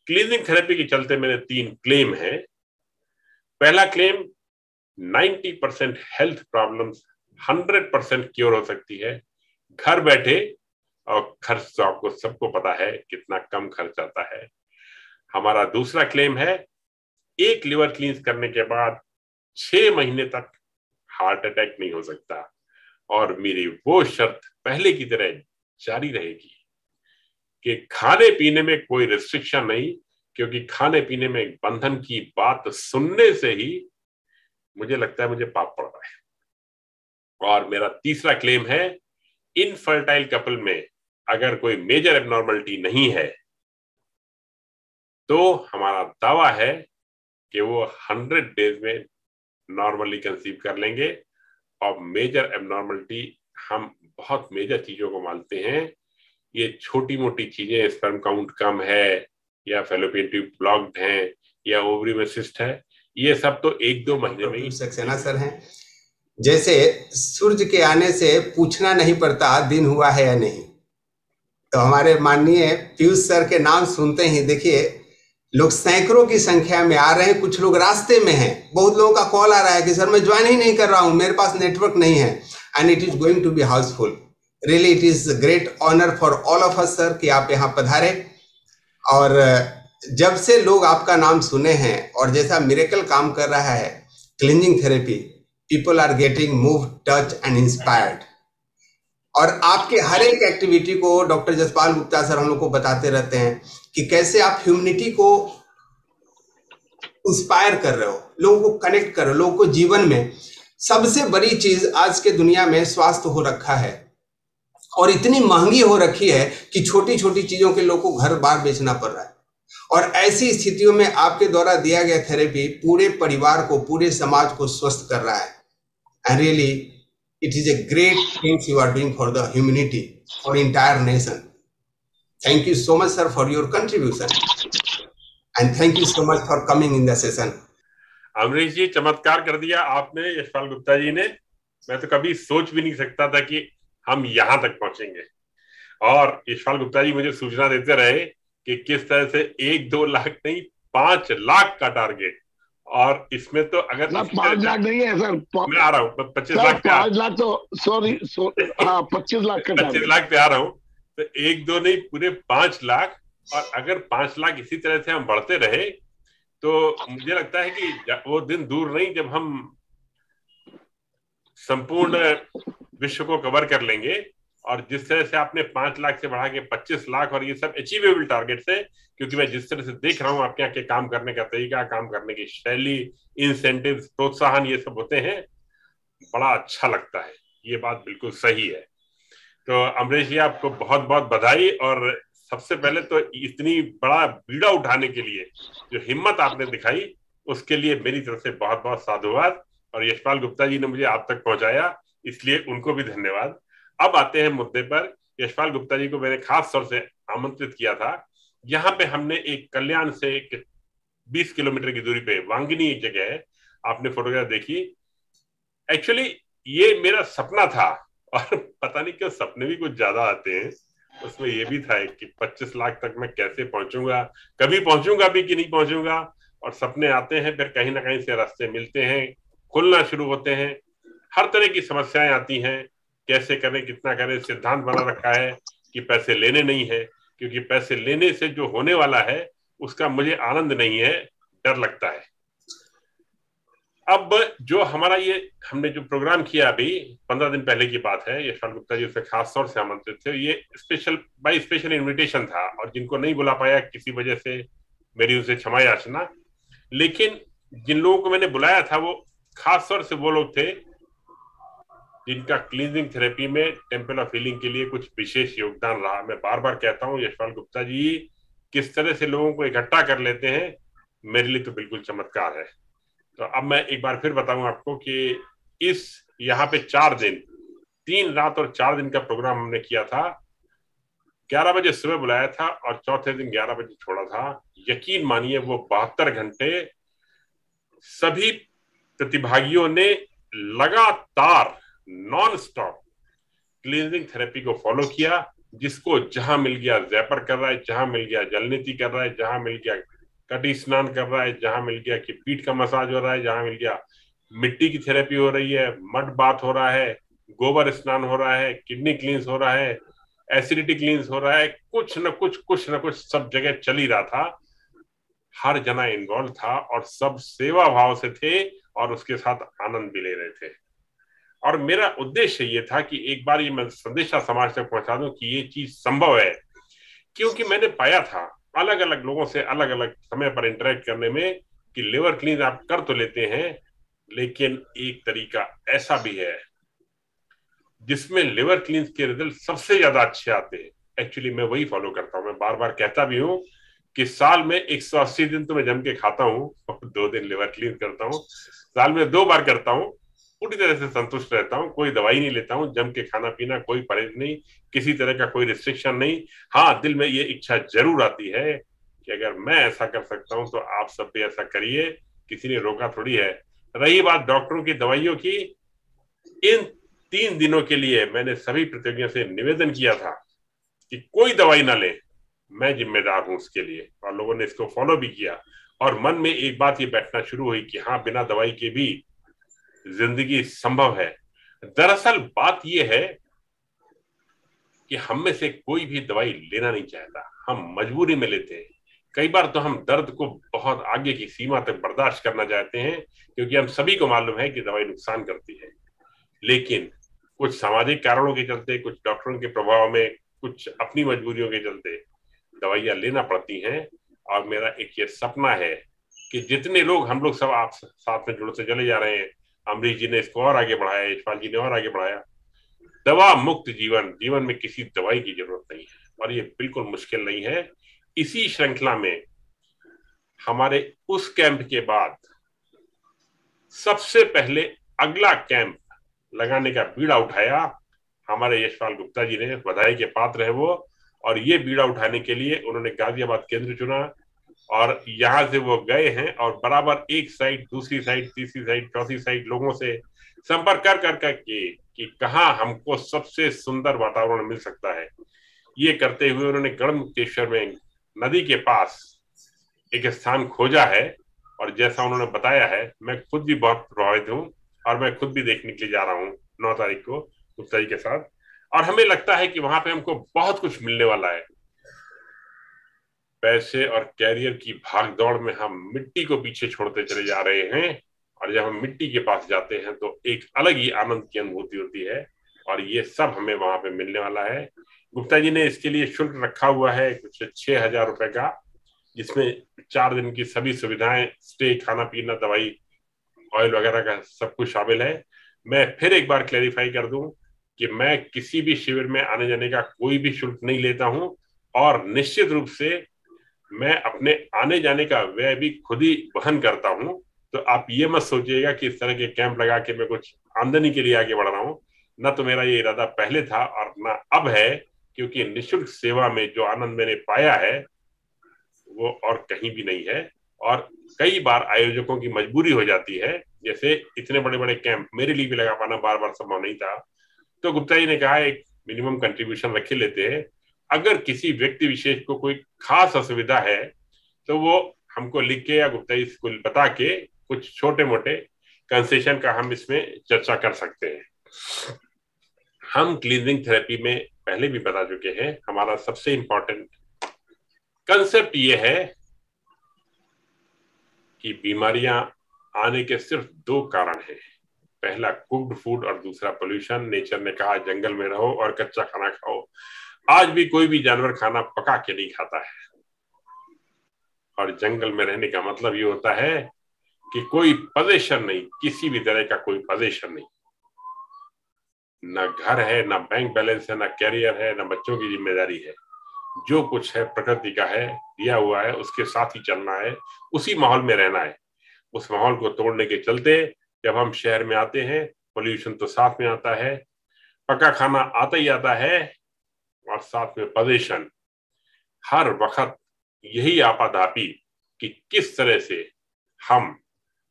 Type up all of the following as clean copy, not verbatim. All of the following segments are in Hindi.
क्लींजिंग थेरेपी के चलते मेरे 3 क्लेम हैं। पहला क्लेम, 90% हेल्थ प्रॉब्लम्स 100% क्योर हो सकती है घर बैठे, और खर्च तो आपको सबको पता है कितना कम खर्च आता है। हमारा दूसरा क्लेम है, एक लिवर क्लींस करने के बाद 6 महीने तक हार्ट अटैक नहीं हो सकता, और मेरी वो शर्त पहले की तरह जारी रहेगी कि खाने पीने में कोई रिस्ट्रिक्शन नहीं, क्योंकि खाने पीने में बंधन की बात सुनने से ही मुझे लगता है मुझे पाप पड़ रहा है। और मेरा तीसरा क्लेम है, इनफर्टाइल कपल में अगर कोई मेजर एबनॉर्मलिटी नहीं है तो हमारा दावा है कि वो 100 डेज में नॉर्मली कंसीव कर लेंगे। और मेजर एबनॉर्मलिटी, हम बहुत मेजर चीजों को मानते हैं, ये छोटी मोटी चीजें, स्पर्म काउंट कम है या फैलोपियन ट्यूब ब्लॉक्ड है या ओवरी में सिस्ट है, ये सब तो 1-2 महीने में ही। सक्सेना सर हैं, जैसे सूर्य के आने से पूछना नहीं पड़ता दिन हुआ है या नहीं, तो हमारे माननीय पीयूष सर के नाम सुनते ही देखिए लोग सैकड़ों की संख्या में आ रहे हैं, कुछ लोग रास्ते में हैं, बहुत लोगों का कॉल आ रहा है कि सर मैं ज्वाइन ही नहीं कर रहा हूं, मेरे पास नेटवर्क नहीं है, and it is going to be house full. Really it is great honour for all of us sir कि आप यहाँ पधारे। और जब से लोग आपका नाम सुने हैं और जैसा मिरेकल काम कर रहा है cleansing therapy, people are getting move, touch and inspired. और आपके हर एक एक्टिविटी को डॉक्टर जसपाल गुप्ता सर हम लोग को बताते रहते हैं कि कैसे आप ह्यूमनिटी को इंस्पायर कर रहे हो, लोगों को कनेक्ट कर रहे हो, लोगों को जीवन में सबसे बड़ी चीज आज के दुनिया में स्वास्थ्य हो रखा है, और इतनी महंगी हो रखी है कि छोटी छोटी चीजों के लोगों को घर बार बेचना पड़ रहा है। और ऐसी स्थितियों में आपके द्वारा दिया गया थेरेपी पूरे परिवार को, पूरे समाज को स्वस्थ कर रहा है। And really it is a great thing you are doing for the humanity, for entire nation. Thank you so much sir for your contribution, and thank you so much for coming in the session. Amrish ji, चमत्कार कर दिया आपने, यशपाल गुप्ता जी ने। मैं तो कभी सोच भी नहीं सकता था कि हम यहाँ तक पहुंचेंगे। और यशपाल गुप्ता जी मुझे सूचना देते रहे कि किस तरह से 1-2 लाख नहीं, 5 लाख का टारगेट। और इसमें तो अगर 5 लाख नहीं है सर, मैं आ रहा हूँ 25 लाख पे, 5 लाख तो सॉरी हाँ 25 लाख का 25 लाख पे आ रहा हूँ। तो 1-2 नहीं, पूरे 5 लाख। और अगर 5 लाख इसी तरह से हम बढ़ते रहे तो मुझे लगता है कि वो दिन दूर नहीं जब हम संपूर्ण विश्व को कवर कर लेंगे। और जिस तरह से आपने 5 लाख से बढ़ा के 25 लाख, और ये सब अचीवेबल टारगेट्स है, क्योंकि मैं जिस तरह से देख रहा हूँ आपके यहाँ के काम करने का तरीका, काम करने की शैली, इंसेंटिव्स, प्रोत्साहन, ये सब होते हैं, बड़ा अच्छा लगता है। ये बात बिल्कुल सही है। तो अमरीश जी, आपको बहुत बहुत बधाई। और सबसे पहले तो इतनी बड़ा बीड़ा उठाने के लिए जो हिम्मत आपने दिखाई, उसके लिए मेरी तरफ से बहुत बहुत साधुवाद। और यशपाल गुप्ता जी ने मुझे आप तक पहुंचाया, इसलिए उनको भी धन्यवाद। अब आते हैं मुद्दे पर। यशपाल गुप्ता जी को मैंने खास तौर से आमंत्रित किया था। यहाँ पे हमने एक कल्याण से 20 किलोमीटर की दूरी पे वांगिनी एक जगह है, आपने फोटोग्राफ देखी। एक्चुअली ये मेरा सपना था, और पता नहीं क्यों सपने भी कुछ ज्यादा आते हैं। उसमें ये भी था कि 25 लाख तक मैं कैसे पहुंचूंगा, कभी पहुंचूंगा भी कि नहीं पहुंचूंगा। और सपने आते हैं, फिर कहीं ना कहीं से रास्ते मिलते हैं, खुलना शुरू होते हैं, हर तरह की समस्याएं आती हैं। कैसे करें, कितना करें, सिद्धांत बना रखा है कि पैसे लेने नहीं है, क्योंकि पैसे लेने से जो होने वाला है उसका मुझे आनंद नहीं है, डर लगता है। अब जो हमारा ये हमने जो प्रोग्राम किया अभी 15 दिन पहले की बात है, यशपाल गुप्ता जी उससे खास तौर से आमंत्रित थे। ये स्पेशल इन्विटेशन था, और जिनको नहीं बुला पाया किसी वजह से, मेरी उनसे क्षमा याचना। लेकिन जिन लोगों को मैंने बुलाया था वो खास तौर से वो लोग थे जिनका क्लींजिंग थेरेपी में टेम्पल ऑफ हीलिंग के लिए कुछ विशेष योगदान रहा। मैं बार बार कहता हूँ, यशपाल गुप्ता जी किस तरह से लोगों को इकट्ठा कर लेते हैं, मेरे लिए तो बिल्कुल चमत्कार है। तो अब मैं एक बार फिर बताऊं आपको कि इस यहाँ पे 4 दिन, 3 रात और 4 दिन का प्रोग्राम हमने किया था। 11 बजे सुबह बुलाया था और चौथे दिन 11 बजे छोड़ा था। यकीन मानिए वो 72 घंटे सभी प्रतिभागियों ने लगातार नॉन स्टॉप क्लींजिंग थेरेपी को फॉलो किया। जिसको जहां मिल गया जैपर कर रहा है, जहां मिल गया जलनीति कर रहा है, जहां मिल गया कटी स्नान कर रहा है, जहां मिल गया कि पीठ का मसाज हो रहा है, जहां मिल गया मिट्टी की थेरेपी हो रही है, मड बाथ हो रहा है, गोबर स्नान हो रहा है, किडनी क्लींस हो रहा है, एसिडिटी क्लींस हो रहा है, कुछ न कुछ सब जगह चल ही रहा था। हर जना इन्वॉल्व था और सब सेवा भाव से थे और उसके साथ आनंद भी ले रहे थे। और मेरा उद्देश्य ये था कि एक बार ये मैं संदेशा समाज तक पहुंचा दूं कि ये चीज संभव है, क्योंकि मैंने पाया था अलग अलग लोगों से अलग अलग समय पर इंटरेक्ट करने में कि लिवर क्लीन आप कर तो लेते हैं, लेकिन एक तरीका ऐसा भी है जिसमें लिवर क्लीन के रिजल्ट सबसे ज्यादा अच्छे आते हैं। एक्चुअली मैं वही फॉलो करता हूँ। मैं बार बार कहता भी हूँ कि साल में 180 दिन तो मैं जम के खाता हूँ और 2 दिन लिवर क्लीन करता हूँ। साल में 2 बार करता हूँ, पूरी तरह से संतुष्ट रहता हूँ, कोई दवाई नहीं लेता हूँ, जम के खाना पीना, कोई परहेज नहीं, किसी तरह का कोई रिस्ट्रिक्शन नहीं। हाँ, दिल में ये इच्छा जरूर आती है कि अगर मैं ऐसा कर सकता हूँ तो आप सब भी ऐसा करिए, किसी ने रोका थोड़ी है। रही बात डॉक्टरों की दवाइयों की, इन 3 दिनों के लिए मैंने सभी प्रतियोगियों से निवेदन किया था कि कोई दवाई ना ले, मैं जिम्मेदार हूं उसके लिए, और लोगों ने इसको फॉलो भी किया। और मन में एक बात ये बैठना शुरू हुई कि हाँ, बिना दवाई के भी जिंदगी संभव है। दरअसल बात ये है कि हम में से कोई भी दवाई लेना नहीं चाहता, हम मजबूरी में लेते हैं। कई बार तो हम दर्द को बहुत आगे की सीमा तक बर्दाश्त करना चाहते हैं, क्योंकि हम सभी को मालूम है कि दवाई नुकसान करती है, लेकिन कुछ सामाजिक कारणों के चलते, कुछ डॉक्टरों के प्रभाव में, कुछ अपनी मजबूरियों के चलते दवाइयां लेना पड़ती हैं। और मेरा एक ये सपना है कि जितने लोग हम लोग सब आप साथ में जुड़ते चले जा रहे हैं, अमरीश जी ने इसको और आगे बढ़ाया, यशपाल जी ने और आगे बढ़ाया, दवा मुक्त जीवन, जीवन में किसी दवाई की जरूरत नहीं है, और ये बिल्कुल मुश्किल नहीं है। इसी श्रृंखला में हमारे उस कैंप के बाद सबसे पहले अगला कैंप लगाने का बीड़ा उठाया हमारे यशपाल गुप्ता जी ने, बधाई के पात्र है वो। और ये बीड़ा उठाने के लिए उन्होंने गाजियाबाद केंद्र चुना, और यहां से वो गए हैं और बराबर एक साइड, दूसरी साइड, तीसरी साइड, चौथी साइड लोगों से संपर्क कर कर के कि कहाँ हमको सबसे सुंदर वातावरण मिल सकता है। ये करते हुए उन्होंने गढ़मुक्तेश्वर में नदी के पास एक स्थान खोजा है, और जैसा उन्होंने बताया है, मैं खुद भी बहुत प्रभावित हूँ और मैं खुद भी देखने के लिए जा रहा हूँ 9 तारीख को गुप्ता जी के साथ। और हमें लगता है कि वहां पे हमको बहुत कुछ मिलने वाला है। पैसे और कैरियर की भाग दौड़ में हम मिट्टी को पीछे छोड़ते चले जा रहे हैं, और जब हम मिट्टी के पास जाते हैं तो एक अलग ही आनंद की अनुभूति होती है, और ये सब हमें वहां पे मिलने वाला है। गुप्ता जी ने इसके लिए शुल्क रखा हुआ है कुछ 6,000 रुपए का, जिसमें 4 दिन की सभी सुविधाएं, स्टे, खाना पीना, दवाई, ऑयल वगैरह का सब कुछ शामिल है। मैं फिर एक बार क्लेरिफाई कर दूं कि मैं किसी भी शिविर में आने जाने का कोई भी शुल्क नहीं लेता हूं, और निश्चित रूप से मैं अपने आने जाने का व्यय भी खुद ही वहन करता हूं। तो आप ये मत सोचिएगा कि इस तरह के कैंप लगा के मैं कुछ आमदनी के लिए आगे बढ़ रहा हूं। न तो मेरा ये इरादा पहले था और न अब है, क्योंकि निःशुल्क सेवा में जो आनंद मैंने पाया है वो और कहीं भी नहीं है। और कई बार आयोजकों की मजबूरी हो जाती है, जैसे इतने बड़े बड़े कैंप मेरे लिए भी लगा पाना बार बार संभव नहीं था, तो गुप्ता जी ने कहा एक मिनिमम कंट्रीब्यूशन रखे लेते हैं। अगर किसी व्यक्ति विशेष को कोई खास असुविधा है तो वो हमको लिख के या गुप्ता जी को बता के कुछ छोटे मोटे कंसेशन का हम इसमें चर्चा कर सकते हैं। हम क्लीनिंग थेरेपी में पहले भी बता चुके हैं, हमारा सबसे इंपॉर्टेंट कंसेप्ट ये है कि बीमारियां आने के सिर्फ 2 कारण हैं। पहला कुक्ड फूड और दूसरा पोल्यूशन। नेचर ने कहा जंगल में रहो और कच्चा खाना खाओ। आज भी कोई भी जानवर खाना पका के नहीं खाता है, और जंगल में रहने का मतलब ये होता है कि कोई पोजीशन नहीं, किसी भी तरह का कोई पोजीशन नहीं, ना घर है, ना बैंक बैलेंस है, ना कैरियर है, ना बच्चों की जिम्मेदारी है। जो कुछ है प्रकृति का है, दिया हुआ है, उसके साथ ही चलना है, उसी माहौल में रहना है। उस माहौल को तोड़ने के चलते जब हम शहर में आते हैं, पोल्यूशन तो साथ में आता है, पका खाना आता ही आता है, और साथ में पोजीशन। हर वक्त यही आपाधापी कि किस तरह से हम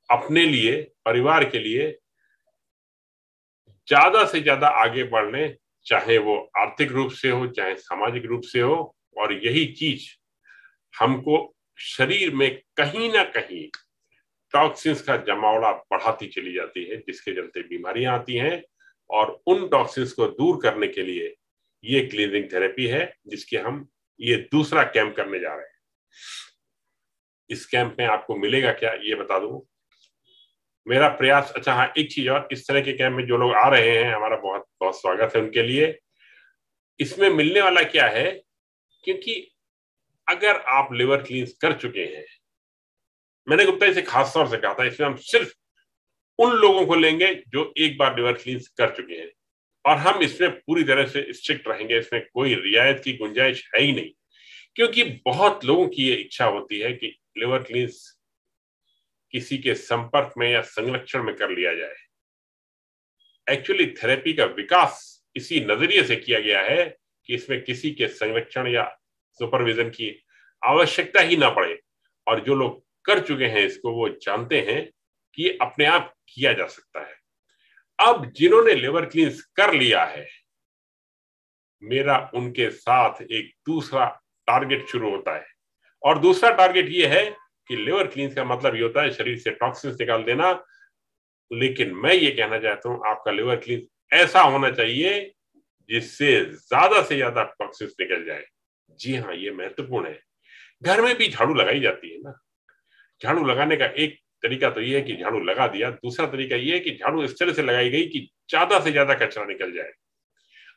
अपने लिए, परिवार के लिए ज्यादा से ज्यादा आगे बढ़ लें, चाहे वो आर्थिक रूप से हो, चाहे सामाजिक रूप से हो। और यही चीज हमको शरीर में कहीं ना कहीं टॉक्सिन्स का जमावड़ा बढ़ाती चली जाती है, जिसके चलते बीमारियां आती हैं। और उन टॉक्सिन्स को दूर करने के लिए ये क्लींजिंग थेरेपी है, जिसके हम ये दूसरा कैंप करने जा रहे हैं। इस कैंप में आपको मिलेगा क्या, ये बता दूं। मेरा प्रयास, अच्छा हाँ, एक चीज और, इस तरह के कैंप में जो लोग आ रहे हैं, हमारा बहुत बहुत स्वागत है उनके लिए। इसमें मिलने वाला क्या है, क्योंकि अगर आप लिवर क्लींस कर चुके हैं, मैंने गुप्ता इसे खास तौर से कहा था, इसमें हम सिर्फ उन लोगों को लेंगे जो एक बार लिवर क्लींस कर चुके हैं, और हम इसमें पूरी तरह से स्ट्रिक्ट रहेंगे, इसमें कोई रियायत की गुंजाइश है ही नहीं। क्योंकि बहुत लोगों की ये इच्छा होती है कि लिवर क्लींस किसी के संपर्क में या संरक्षण में कर लिया जाए। एक्चुअली थेरेपी का विकास इसी नजरिए से किया गया है कि इसमें किसी के संरक्षण या सुपरविजन की आवश्यकता ही ना पड़े, और जो लोग कर चुके हैं इसको वो जानते हैं कि ये अपने आप किया जा सकता है। अब जिन्होंने लिवर क्लींस कर लिया है, मेरा उनके साथ एक दूसरा टारगेट शुरू होता है। और दूसरा टारगेट ये है कि लिवर क्लींस का मतलब ये होता है शरीर से टॉक्सिन्स निकाल देना। लेकिन मैं ये कहना चाहता हूं, आपका लिवर क्लींस ऐसा होना चाहिए जिससे ज्यादा से ज्यादा टॉक्सिन्स निकल जाए। जी हाँ, ये महत्वपूर्ण है। घर में भी झाड़ू लगाई जाती है ना। झाड़ू लगाने का एक तरीका तो ये है कि झाड़ू लगा दिया, दूसरा तरीका ये है कि झाड़ू इस तरह से लगाई गई कि ज्यादा से ज्यादा कचरा निकल जाए।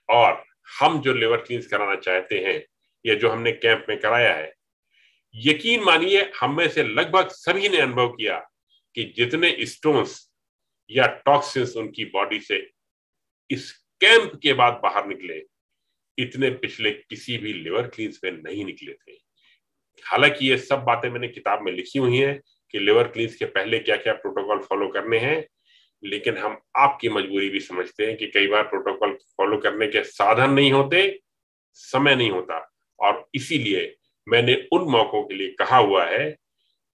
और हम जो लिवर क्लींस कराना चाहते हैं, या जो हमने कैंप में कराया है, यकीन मानिए हम में से लगभग सभी ने अनुभव किया कि जितने स्टोन्स या टॉक्सिन्स उनकी बॉडी से इस कैंप के बाद बाहर निकले, इतने पिछले किसी भी लिवर क्लींस में नहीं निकले थे। हालांकि ये सब बातें मैंने किताब में लिखी हुई हैं कि लिवर क्लींस के पहले क्या क्या प्रोटोकॉल फॉलो करने हैं, लेकिन हम आपकी मजबूरी भी समझते हैं कि कई बार प्रोटोकॉल फॉलो करने के साधन नहीं होते, समय नहीं होता। और इसीलिए मैंने उन मौकों के लिए कहा हुआ है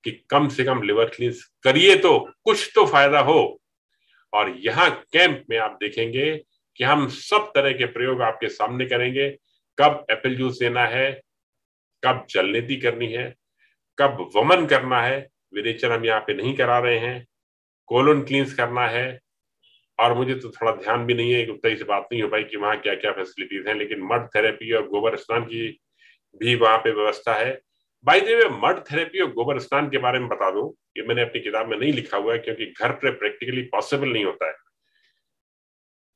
कि कम से कम लिवर क्लींस करिए तो कुछ तो फायदा हो। और यहाँ कैंप में आप देखेंगे कि हम सब तरह के प्रयोग आपके सामने करेंगे। कब एप्पल जूस देना है, कब जलनेती करनी है, कब वमन करना है, विरेचन हम यहाँ पे नहीं करा रहे हैं, कोलोन क्लींस करना है। और मुझे तो थोड़ा ध्यान भी नहीं है, गुप्ता से बात नहीं हो पाई कि वहाँ क्या क्या फैसिलिटीज हैं, लेकिन मड थेरेपी और गोबर स्नान की भी वहाँ पे व्यवस्था है। By the way, mud therapy और गोबर स्नान के बारे में बता दूं, ये मैंने अपनी किताब में नहीं लिखा हुआ है क्योंकि घर पे प्रैक्टिकली पॉसिबल नहीं होता है।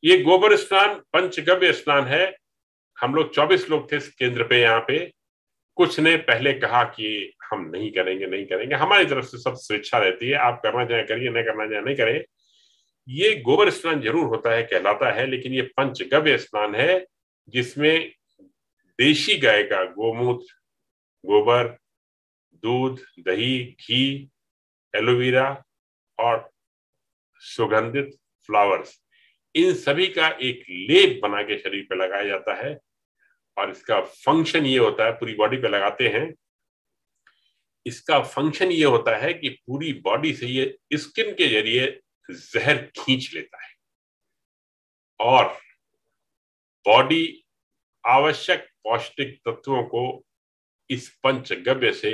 ये गोबर स्नान पंचगव्य स्नान है। हम लोग 24 लोग थे केंद्र पे, यहाँ पे कुछ ने पहले कहा कि हम नहीं करेंगे नहीं करेंगे। हमारी तरफ से सब स्वेच्छा रहती है, आप करना चाहे करिए, नहीं करना चाहे नहीं करें। ये गोबर स्नान जरूर होता है, कहलाता है, लेकिन ये पंचगव्य स्नान है जिसमें देशी गाय का गोमूत्र, गोबर, दूध, दही, घी, एलोवेरा और सुगंधित फ्लावर्स, इन सभी का एक लेप बना के शरीर पे लगाया जाता है। और इसका फंक्शन ये होता है, पूरी बॉडी पे लगाते हैं, इसका फंक्शन ये होता है कि पूरी बॉडी से ये स्किन के जरिए जहर खींच लेता है और बॉडी आवश्यक पौष्टिक तत्वों को इस पंचगव्य से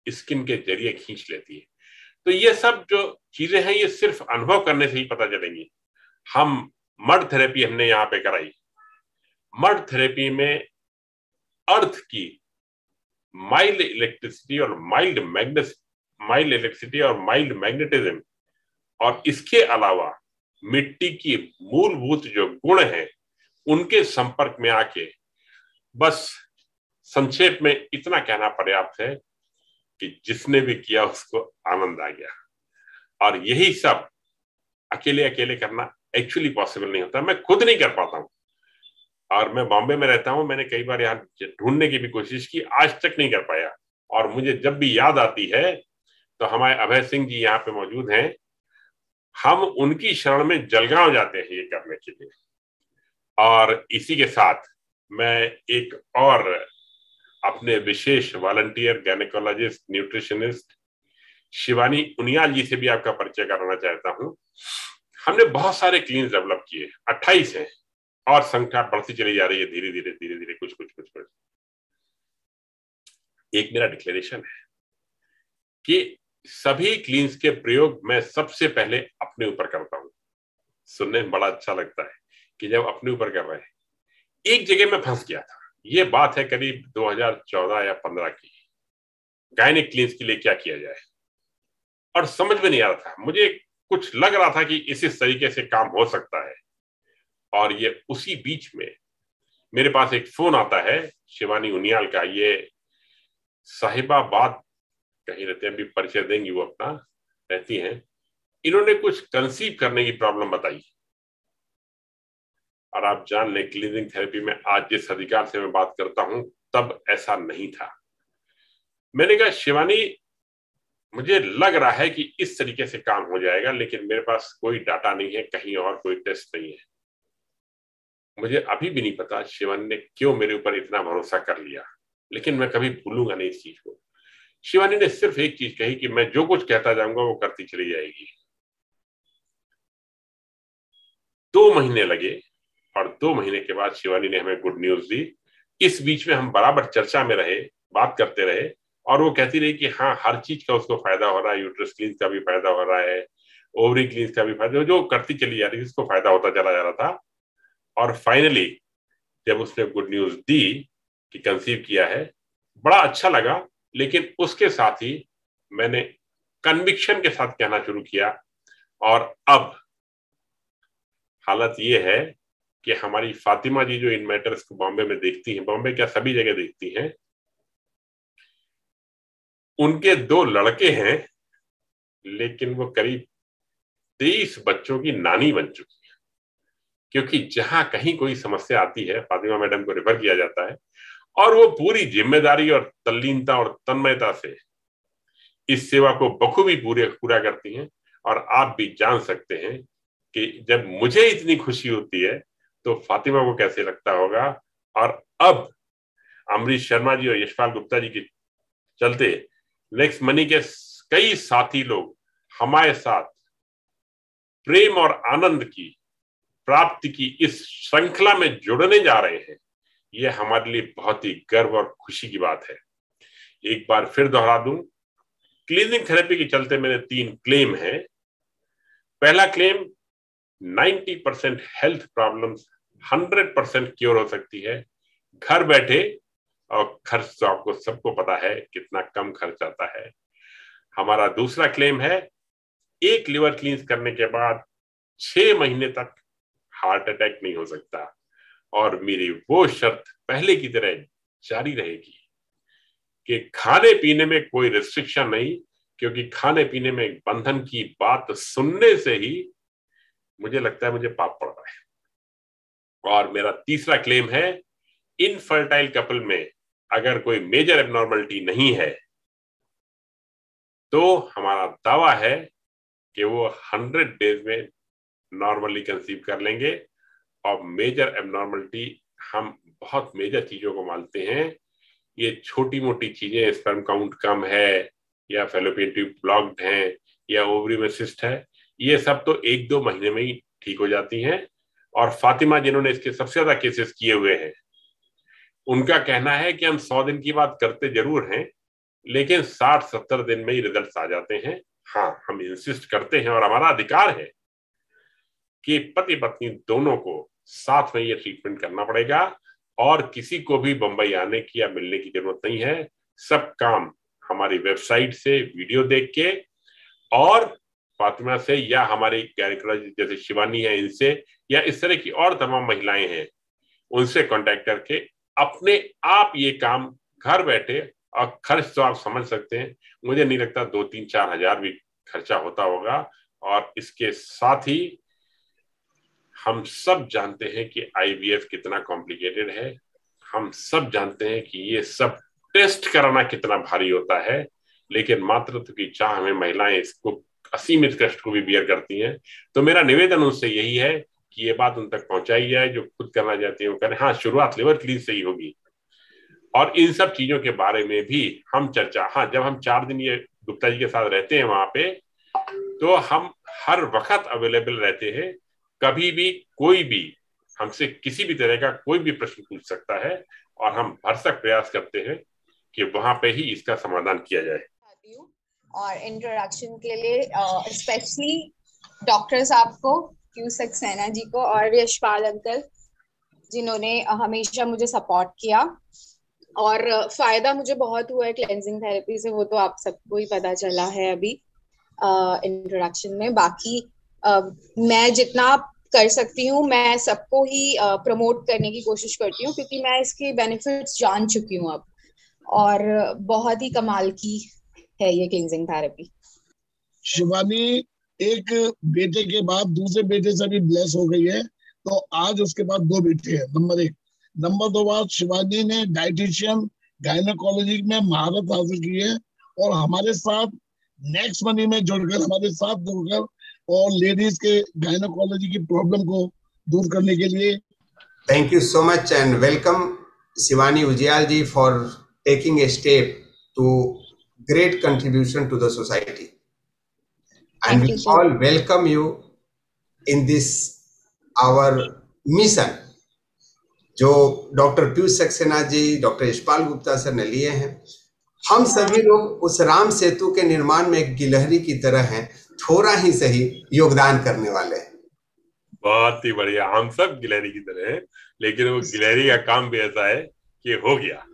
स्किन के जरिए खींच लेती है। तो ये सब जो चीजें हैं ये सिर्फ अनुभव करने से ही पता चलेंगी। हम मड थेरेपी हमने यहाँ पे कराई। मड थेरेपी में अर्थ की माइल्ड इलेक्ट्रिसिटी और माइल्ड इलेक्ट्रिसिटी और माइल्ड मैग्नेटिज्म, और इसके अलावा मिट्टी की मूलभूत जो गुण हैं उनके संपर्क में आके, बस संक्षेप में इतना कहना पर्याप्त है कि जिसने भी किया उसको आनंद आ गया। और यही सब अकेले अकेले करना एक्चुअली पॉसिबल नहीं होता, मैं खुद नहीं कर पाता हूं। और मैं बॉम्बे में रहता हूं, मैंने कई बार यहाँ ढूंढने की भी कोशिश की, आज तक नहीं कर पाया। और मुझे जब भी याद आती है तो हमारे अभय सिंह जी यहाँ पे मौजूद हैं, हम उनकी शरण में जलगांव जाते हैं ये करने के लिए। और इसी के साथ मैं एक और अपने विशेष volunteer gynaecologist nutritionist Shivani Uniyal ji से भी आपका परिचय कराना चाहता हूं। हमने बहुत सारे क्लींस डेवलप किए, 28 हैं, और संख्या बढ़ती चली जा रही है धीरे धीरे धीरे धीरे, कुछ कुछ कुछ कुछ। एक मेरा डिक्लेरेशन है कि सभी क्लींस के प्रयोग मैं सबसे पहले अपने ऊपर करता हूं। सुनने में बड़ा अच्छा लगता है कि जब अपने ऊपर कर रहे हैं। एक जगह मैं फंस गया था, ये बात है करीब 2014 या 15 की। गायनिक क्लींस के लिए क्या किया जाए, और समझ में नहीं आ रहा था। मुझे कुछ लग रहा था कि इस तरीके से काम हो सकता है। और ये उसी बीच में मेरे पास एक फोन आता है शिवानी उनियाल का। ये साहिबाबाद कहीं रहते हैं, अभी परिचय देंगी वो अपना, रहती हैं। इन्होंने कुछ कंसीव करने की प्रॉब्लम बताई। और आप जान लें, क्लीनिंग थेरेपी में आज जिस अधिकार से मैं बात करता हूं, तब ऐसा नहीं था। मैंने कहा शिवानी, मुझे लग रहा है कि इस तरीके से काम हो जाएगा, लेकिन मेरे पास कोई डाटा नहीं है, कहीं और कोई टेस्ट नहीं है। मुझे अभी भी नहीं पता शिवानी ने क्यों मेरे ऊपर इतना भरोसा कर लिया, लेकिन मैं कभी भूलूंगा नहीं इस चीज को। शिवानी ने सिर्फ एक चीज कही कि मैं जो कुछ कहता जाऊंगा वो करती चली जाएगी। 2 महीने लगे और 2 महीने के बाद शिवानी ने हमें गुड न्यूज दी। इस बीच में हम बराबर चर्चा में रहे, बात करते रहे, और वो कहती रही कि हाँ, हर चीज का उसको फायदा हो रहा है, यूट्रस क्लींस का भी फायदा हो रहा है, ओवरी क्लींस का भी फायदा, जो करती चली जा रही है उसको फायदा होता चला जा रहा था। और फाइनली जब उसने गुड न्यूज दी कि कंसीव किया है, बड़ा अच्छा लगा। लेकिन उसके साथ ही मैंने कन्विक्शन के साथ कहना शुरू किया। और अब हालत ये है कि हमारी फातिमा जी जो इन मैटर्स को बॉम्बे में देखती हैं, बॉम्बे क्या सभी जगह देखती हैं, उनके 2 लड़के हैं, लेकिन वो करीब 23 बच्चों की नानी बन चुकी है। क्योंकि जहां कहीं कोई समस्या आती है, फातिमा मैडम को रेफर किया जाता है, और वो पूरी जिम्मेदारी और तल्लीनता और तन्मयता से इस सेवा को बखूबी पूरा करती हैं। और आप भी जान सकते हैं कि जब मुझे इतनी खुशी होती है तो फातिमा को कैसे लगता होगा। और अब अमरीश शर्मा जी और यशपाल गुप्ता जी के चलते नेक्स्ट मनी के कई साथी लोग हमारे साथ प्रेम और आनंद की प्राप्ति की इस श्रृंखला में जुड़ने जा रहे हैं। यह हमारे लिए बहुत ही गर्व और खुशी की बात है। एक बार फिर दोहरा दूं, क्लीनिंग थेरेपी के चलते मेरे 3 क्लेम हैं। पहला क्लेम, 90% हेल्थ प्रॉब्लम्स 100% क्योर हो सकती है घर बैठे, और खर्च तो आपको सबको पता है कितना कम खर्च आता है। हमारा दूसरा क्लेम है, एक लिवर क्लींस करने के बाद 6 महीने तक हार्ट अटैक नहीं हो सकता। और मेरी वो शर्त पहले की तरह जारी रहेगी कि खाने पीने में कोई रिस्ट्रिक्शन नहीं, क्योंकि खाने पीने में बंधन की बात सुनने से ही मुझे लगता है मुझे पाप पड़ रहा है। और मेरा तीसरा क्लेम है, इनफर्टाइल कपल में अगर कोई मेजर एबनॉर्मलिटी नहीं है तो हमारा दावा है कि वो 100 डेज में नॉर्मली कंसीव कर लेंगे। और मेजर एबनॉर्मलिटी, हम बहुत मेजर चीजों को मानते हैं। ये छोटी मोटी चीजें, स्पर्म काउंट कम है, या फेलोपियन ट्यूब ब्लॉक्ड है, या ओवरी में सिस्ट है, ये सब तो 1-2 महीने में ही ठीक हो जाती हैं। और फातिमा जिन्होंने इसके सबसे ज्यादा केसेस किए हुए हैं, उनका कहना है कि हम 100 दिन की बात करते जरूर हैं, लेकिन 60-70 दिन में ही रिजल्ट्स आ जाते हैं। हाँ, हम इंसिस्ट करते हैं और हमारा अधिकार है कि पति पत्नी दोनों को साथ में ये ट्रीटमेंट करना पड़ेगा, और किसी को भी बंबई आने की या मिलने की जरूरत नहीं है। सब काम हमारी वेबसाइट से वीडियो देख के, और फातिमा से या हमारी गायनिकोलॉजिस्ट जैसे शिवानी है इनसे, या इस तरह की और तमाम महिलाएं हैं, उनसे कांटेक्ट करके अपने आप ये काम घर बैठे, और खर्च तो आप समझ सकते हैं, मुझे नहीं लगता 2-3-4 हजार भी खर्चा होता होगा। और इसके साथ ही हम सब जानते हैं कि आईवीएफ कितना कॉम्प्लिकेटेड है, हम सब जानते हैं कि ये सब टेस्ट कराना कितना भारी होता है, लेकिन मातृत्व की चाह में महिलाएं इसको असीमित कष्ट को भी बियर करती हैं। तो मेरा निवेदन उनसे यही है कि ये बात उन तक पहुंचाई जाए, जो खुद करना चाहती है वो करें। हाँ, शुरुआत लिवर क्लीन से ही होगी, और इन सब चीजों के बारे में भी हम चर्चा, हाँ, जब हम 4 दिन ये गुप्ता जी के साथ रहते हैं वहां पे, तो हम हर वक्त अवेलेबल रहते हैं। कभी भी कोई भी हमसे किसी भी तरह का कोई भी प्रश्न पूछ सकता है और हम भरसक प्रयास करते हैं कि वहां पे ही इसका समाधान किया जाए। और इंट्रोडक्शन के लिए स्पेशली डॉक्टर साहब को, क्यू सक्सेना जी को और यशपाल अंकल, जिन्होंने हमेशा मुझे सपोर्ट किया और फायदा मुझे बहुत हुआ है क्लेंजिंग थेरेपी से, वो तो आप सबको ही पता चला है अभी इंट्रोडक्शन में। बाकी मैं जितना कर सकती हूँ मैं सबको ही प्रमोट करने की कोशिश करती हूँ, क्योंकि मैं इसके बेनिफिट्स जान चुकी हूँ अब, और बहुत ही कमाल की है ये क्लींजिंग थेरेपी। शिवानी एक बेटे के बाद दूसरे बेटे से भी ब्लेस हो गई है, तो आज उसके बाद 2 बेटे हैं, नंबर 1। नंबर 2 बात, शिवानी ने डाइटिशियन गायनेकोलॉजी में महारत हासिल की है और हमारे साथ नेक्स्ट मनी में जुड़कर, हमारे साथ जुड़कर और लेडीज के गायनेकोलॉजी की प्रॉब्लम को दूर करने के लिए। Thank you so much and welcome Shivani Ujiyal ji for taking a step to great contribution to the society. And we all welcome you in this our mission जो doctor Piyush Saxena ji, doctor Yashpal Gupta sir ने लिए हैं। हम सभी लोग उस राम सेतु के निर्माण में एक गिलहरी की तरह हैं, थोड़ा ही सही योगदान करने वाले हैं। बहुत ही बढ़िया, हम सब गिलहरी की तरह हैं, लेकिन वो गिलहरी का काम भी ऐसा है कि हो गया।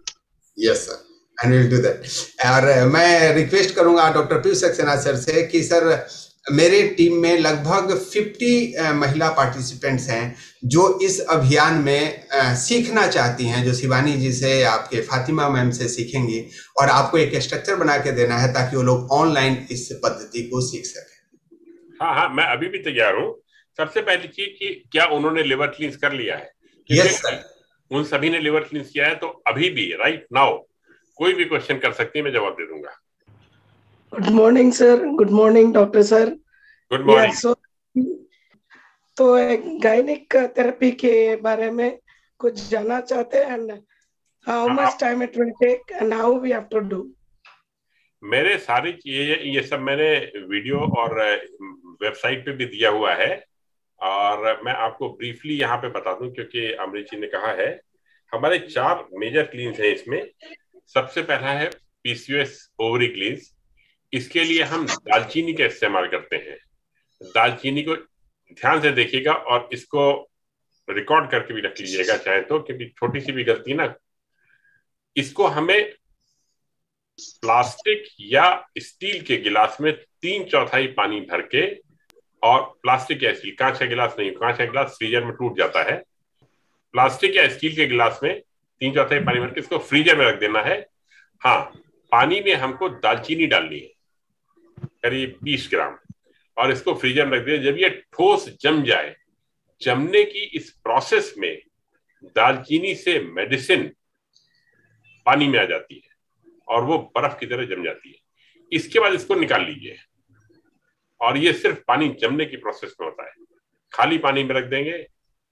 Yes sir, and will do that. और मैं रिक्वेस्ट करूंगा डॉक्टर पीयूष सक्सेना सर से कि सर मेरे टीम में लगभग 50 महिला पार्टिसिपेंट्स हैं जो इस अभियान में सीखना चाहती हैं, जो शिवानी जी से, आपके फातिमा मैम से सीखेंगी, और आपको एक स्ट्रक्चर बना के देना है ताकि वो लोग ऑनलाइन इस पद्धति को सीख सकें। हाँ, मैं अभी भी तैयार हूँ। सबसे पहली चीज कि क्या उन्होंने लिवर क्लींस कर लिया है? यस सर, उन सभी ने लिवर क्लींस किया है, तो अभी भी राइट नाउ कोई भी क्वेश्चन कर सकती है, मैं जवाब दे दूंगा। Good morning sir, good morning doctor sir. Good morning. तो गायनिक थेरेपी के बारे में कुछ जानना चाहते हैं, and how much time it will take and how we have to do. मेरे सारी चीजें ये सब मैंने वीडियो और वेबसाइट पे भी दिया हुआ है, और मैं आपको ब्रीफली यहाँ पे बता दूं, क्योंकि अमरीश जी ने कहा है। हमारे 4 मेजर क्लींस हैं इसमें। सबसे पहला है पीसीओएस ओवरी क्लींस। इसके लिए हम दालचीनी का इस्तेमाल करते हैं। दालचीनी को ध्यान से देखिएगा और इसको रिकॉर्ड करके भी रख लीजिएगा चाहे तो, क्योंकि छोटी सी भी गलती ना। इसको हमें प्लास्टिक या स्टील के गिलास में 3/4 पानी भर के, और प्लास्टिक या स्टील, कांच का गिलास नहीं, कांच का गिलास फ्रीजर में टूट जाता है। प्लास्टिक या स्टील के गिलास में 3/4 पानी भर के इसको फ्रीजर में रख देना है। हाँ, पानी में हमको दालचीनी डालनी है करीब 20 ग्राम, और इसको फ्रीजर में रख दिया। जब ये ठोस जम जाए, जमने की इस प्रोसेस में दालचीनी से मेडिसिन पानी में आ जाती है और वो बर्फ की तरह जम जाती है। इसके बाद इसको निकाल लीजिए, और ये सिर्फ पानी जमने की प्रोसेस में होता है। खाली पानी में रख देंगे,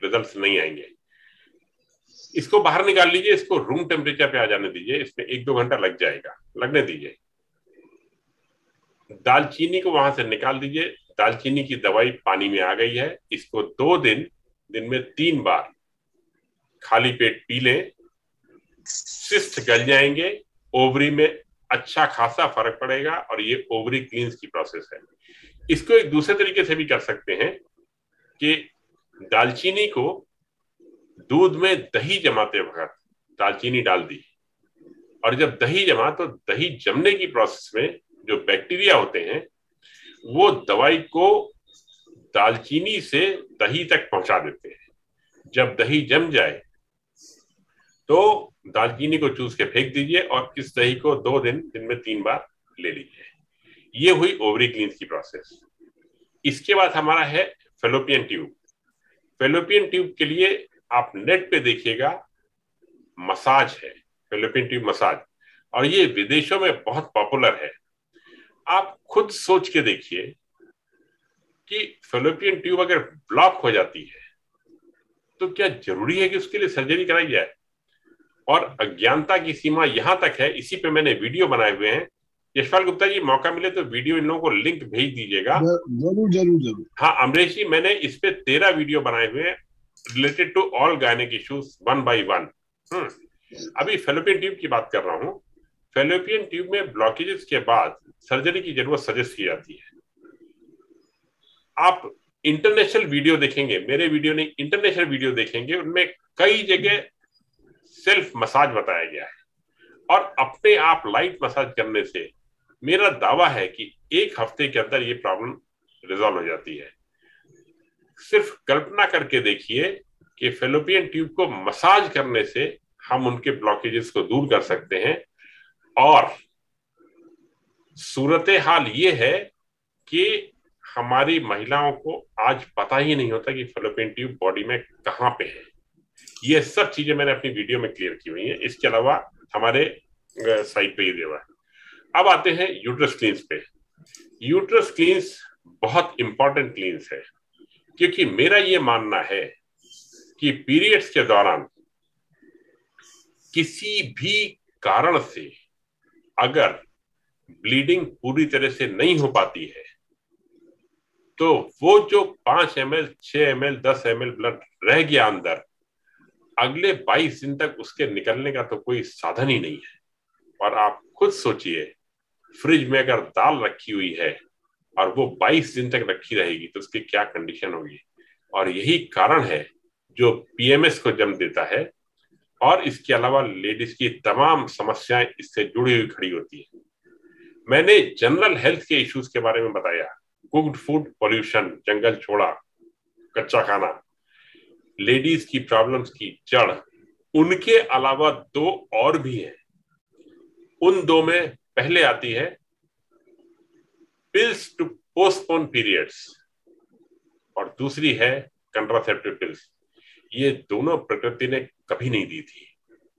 रिजल्ट्स नहीं आएंगे। इसको बाहर निकाल लीजिए, इसको रूम टेम्परेचर पे आ जाने दीजिए। इसमें 1-2 घंटा लग जाएगा, लगने दीजिए। दालचीनी को वहां से निकाल दीजिए। दालचीनी की दवाई पानी में आ गई है। इसको 2 दिन में 3 बार खाली पेट पी लें। सिस्ट गल जाएंगे, ओवरी में अच्छा खासा फर्क पड़ेगा, और ये ओवरी क्लींस की प्रोसेस है। इसको एक दूसरे तरीके से भी कर सकते हैं कि दालचीनी को दूध में दही जमाते वक्त दालचीनी डाल दी, और जब दही जमा तो दही जमने की प्रोसेस में जो बैक्टीरिया होते हैं वो दवाई को दालचीनी से दही तक पहुंचा देते हैं। जब दही जम जाए तो दालचीनी को चूस के फेंक दीजिए, और इस दही को 2 दिन में 3 बार ले लीजिए। ये हुई ओवरी क्लींस की प्रोसेस। इसके बाद हमारा है फेलोपियन ट्यूब। फेलोपियन ट्यूब के लिए आप नेट पे देखिएगा, मसाज है, फेलोपियन ट्यूब मसाज, और ये विदेशों में बहुत पॉपुलर है। आप खुद सोच के देखिए कि फेलोपियन ट्यूब अगर ब्लॉक हो जाती है तो क्या जरूरी है कि उसके लिए सर्जरी कराई जाए? और अज्ञानता की सीमा यहां तक है, इसी पे मैंने वीडियो बनाए हुए हैं। यशपाल गुप्ता जी, मौका मिले तो वीडियो इन लोगों को लिंक भेज दीजिएगा। जरूर जरूर जरूर। हाँ अमरीश जी, मैंने इस पे 13 वीडियो बनाए हुए हैं, रिलेटेड टू ऑल गायनिक इश्यूज वन बाय वन। अभी फेलोपियन ट्यूब की बात कर रहा हूं। फेलोपियन ट्यूब में ब्लॉकेजेस के बाद सर्जरी की जरूरत सजेस्ट की जाती है। आप इंटरनेशनल वीडियो देखेंगे, मेरे वीडियो नहीं, इंटरनेशनल वीडियो देखेंगे, उनमें कई जगह सेल्फ मसाज बताया गया है। और अपने आप लाइट मसाज करने से मेरा दावा है कि 1 हफ्ते के अंदर ये प्रॉब्लम रिजॉल्व हो जाती है। सिर्फ कल्पना करके देखिए कि फेलोपियन ट्यूब को मसाज करने से हम उनके ब्लॉकेजेस को दूर कर सकते हैं। और सूरत हाल ये है कि हमारी महिलाओं को आज पता ही नहीं होता कि फेलोपियन ट्यूब बॉडी में कहाँ पे है। ये सब चीजें मैंने अपनी वीडियो में क्लियर की हुई हैं। इसके अलावा हमारे साइट पे ही दिया हुआ है। अब आते हैं यूट्रस क्लींस पे। यूट्रस क्लींस बहुत इंपॉर्टेंट क्लींस है, क्योंकि मेरा ये मानना है कि पीरियड्स के दौरान किसी भी कारण से अगर ब्लीडिंग पूरी तरह से नहीं हो पाती है तो वो जो 5 ml, 6 ml, 10 ml ब्लड रह गया अंदर, अगले 22 दिन तक उसके निकलने का तो कोई साधन ही नहीं है। और आप खुद सोचिए, फ्रिज में अगर दाल रखी हुई है और वो 22 दिन तक रखी रहेगी तो उसकी क्या कंडीशन होगी। और यही कारण है जो पीएमएस को जन्म देता है। और इसके अलावा लेडीज की तमाम समस्याएं इससे जुड़ी हुई खड़ी होती है। मैंने जनरल हेल्थ के इश्यूज के बारे में बताया, कुक्ड फूड पॉल्यूशन, जंगल छोड़ा, कच्चा खाना, लेडीज की प्रॉब्लम्स की जड़। उनके अलावा 2 और भी हैं। उन 2 में पहले आती है पिल्स टू पोस्टपोन पीरियड्स और दूसरी है कंट्रासेप्टिव पिल्स। ये दोनों प्रकृति ने कभी नहीं दी थी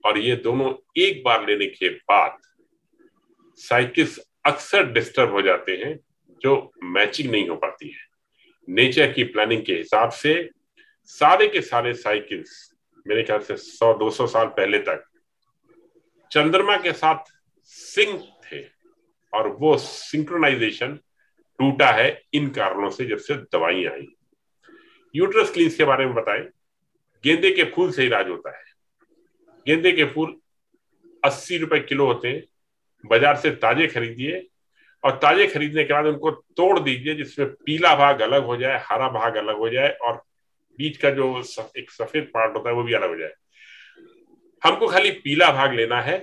और ये दोनों एक बार लेने के बाद साइकिल्स अक्सर डिस्टर्ब हो जाते हैं, जो मैचिंग नहीं हो पाती है। नेचर की प्लानिंग के हिसाब से सारे के सारे साइकिल्स मेरे ख्याल से 100-200 साल पहले तक चंद्रमा के साथ सिंक थे और वो सिंक्रोनाइजेशन टूटा है इन कारणों से, जब से दवाइयां आई। यूट्रस क्लींस के बारे में बताएं। गेंदे के फूल से इलाज होता है। गेंदे के फूल 80 रुपए किलो होते हैं। बाजार से ताजे खरीदिए और ताजे खरीदने के बाद उनको तोड़ दीजिए, जिसमें पीला भाग अलग हो जाए, हरा भाग अलग हो जाए और बीच का जो एक सफेद पार्ट होता है वो भी अलग हो जाए। हमको खाली पीला भाग लेना है।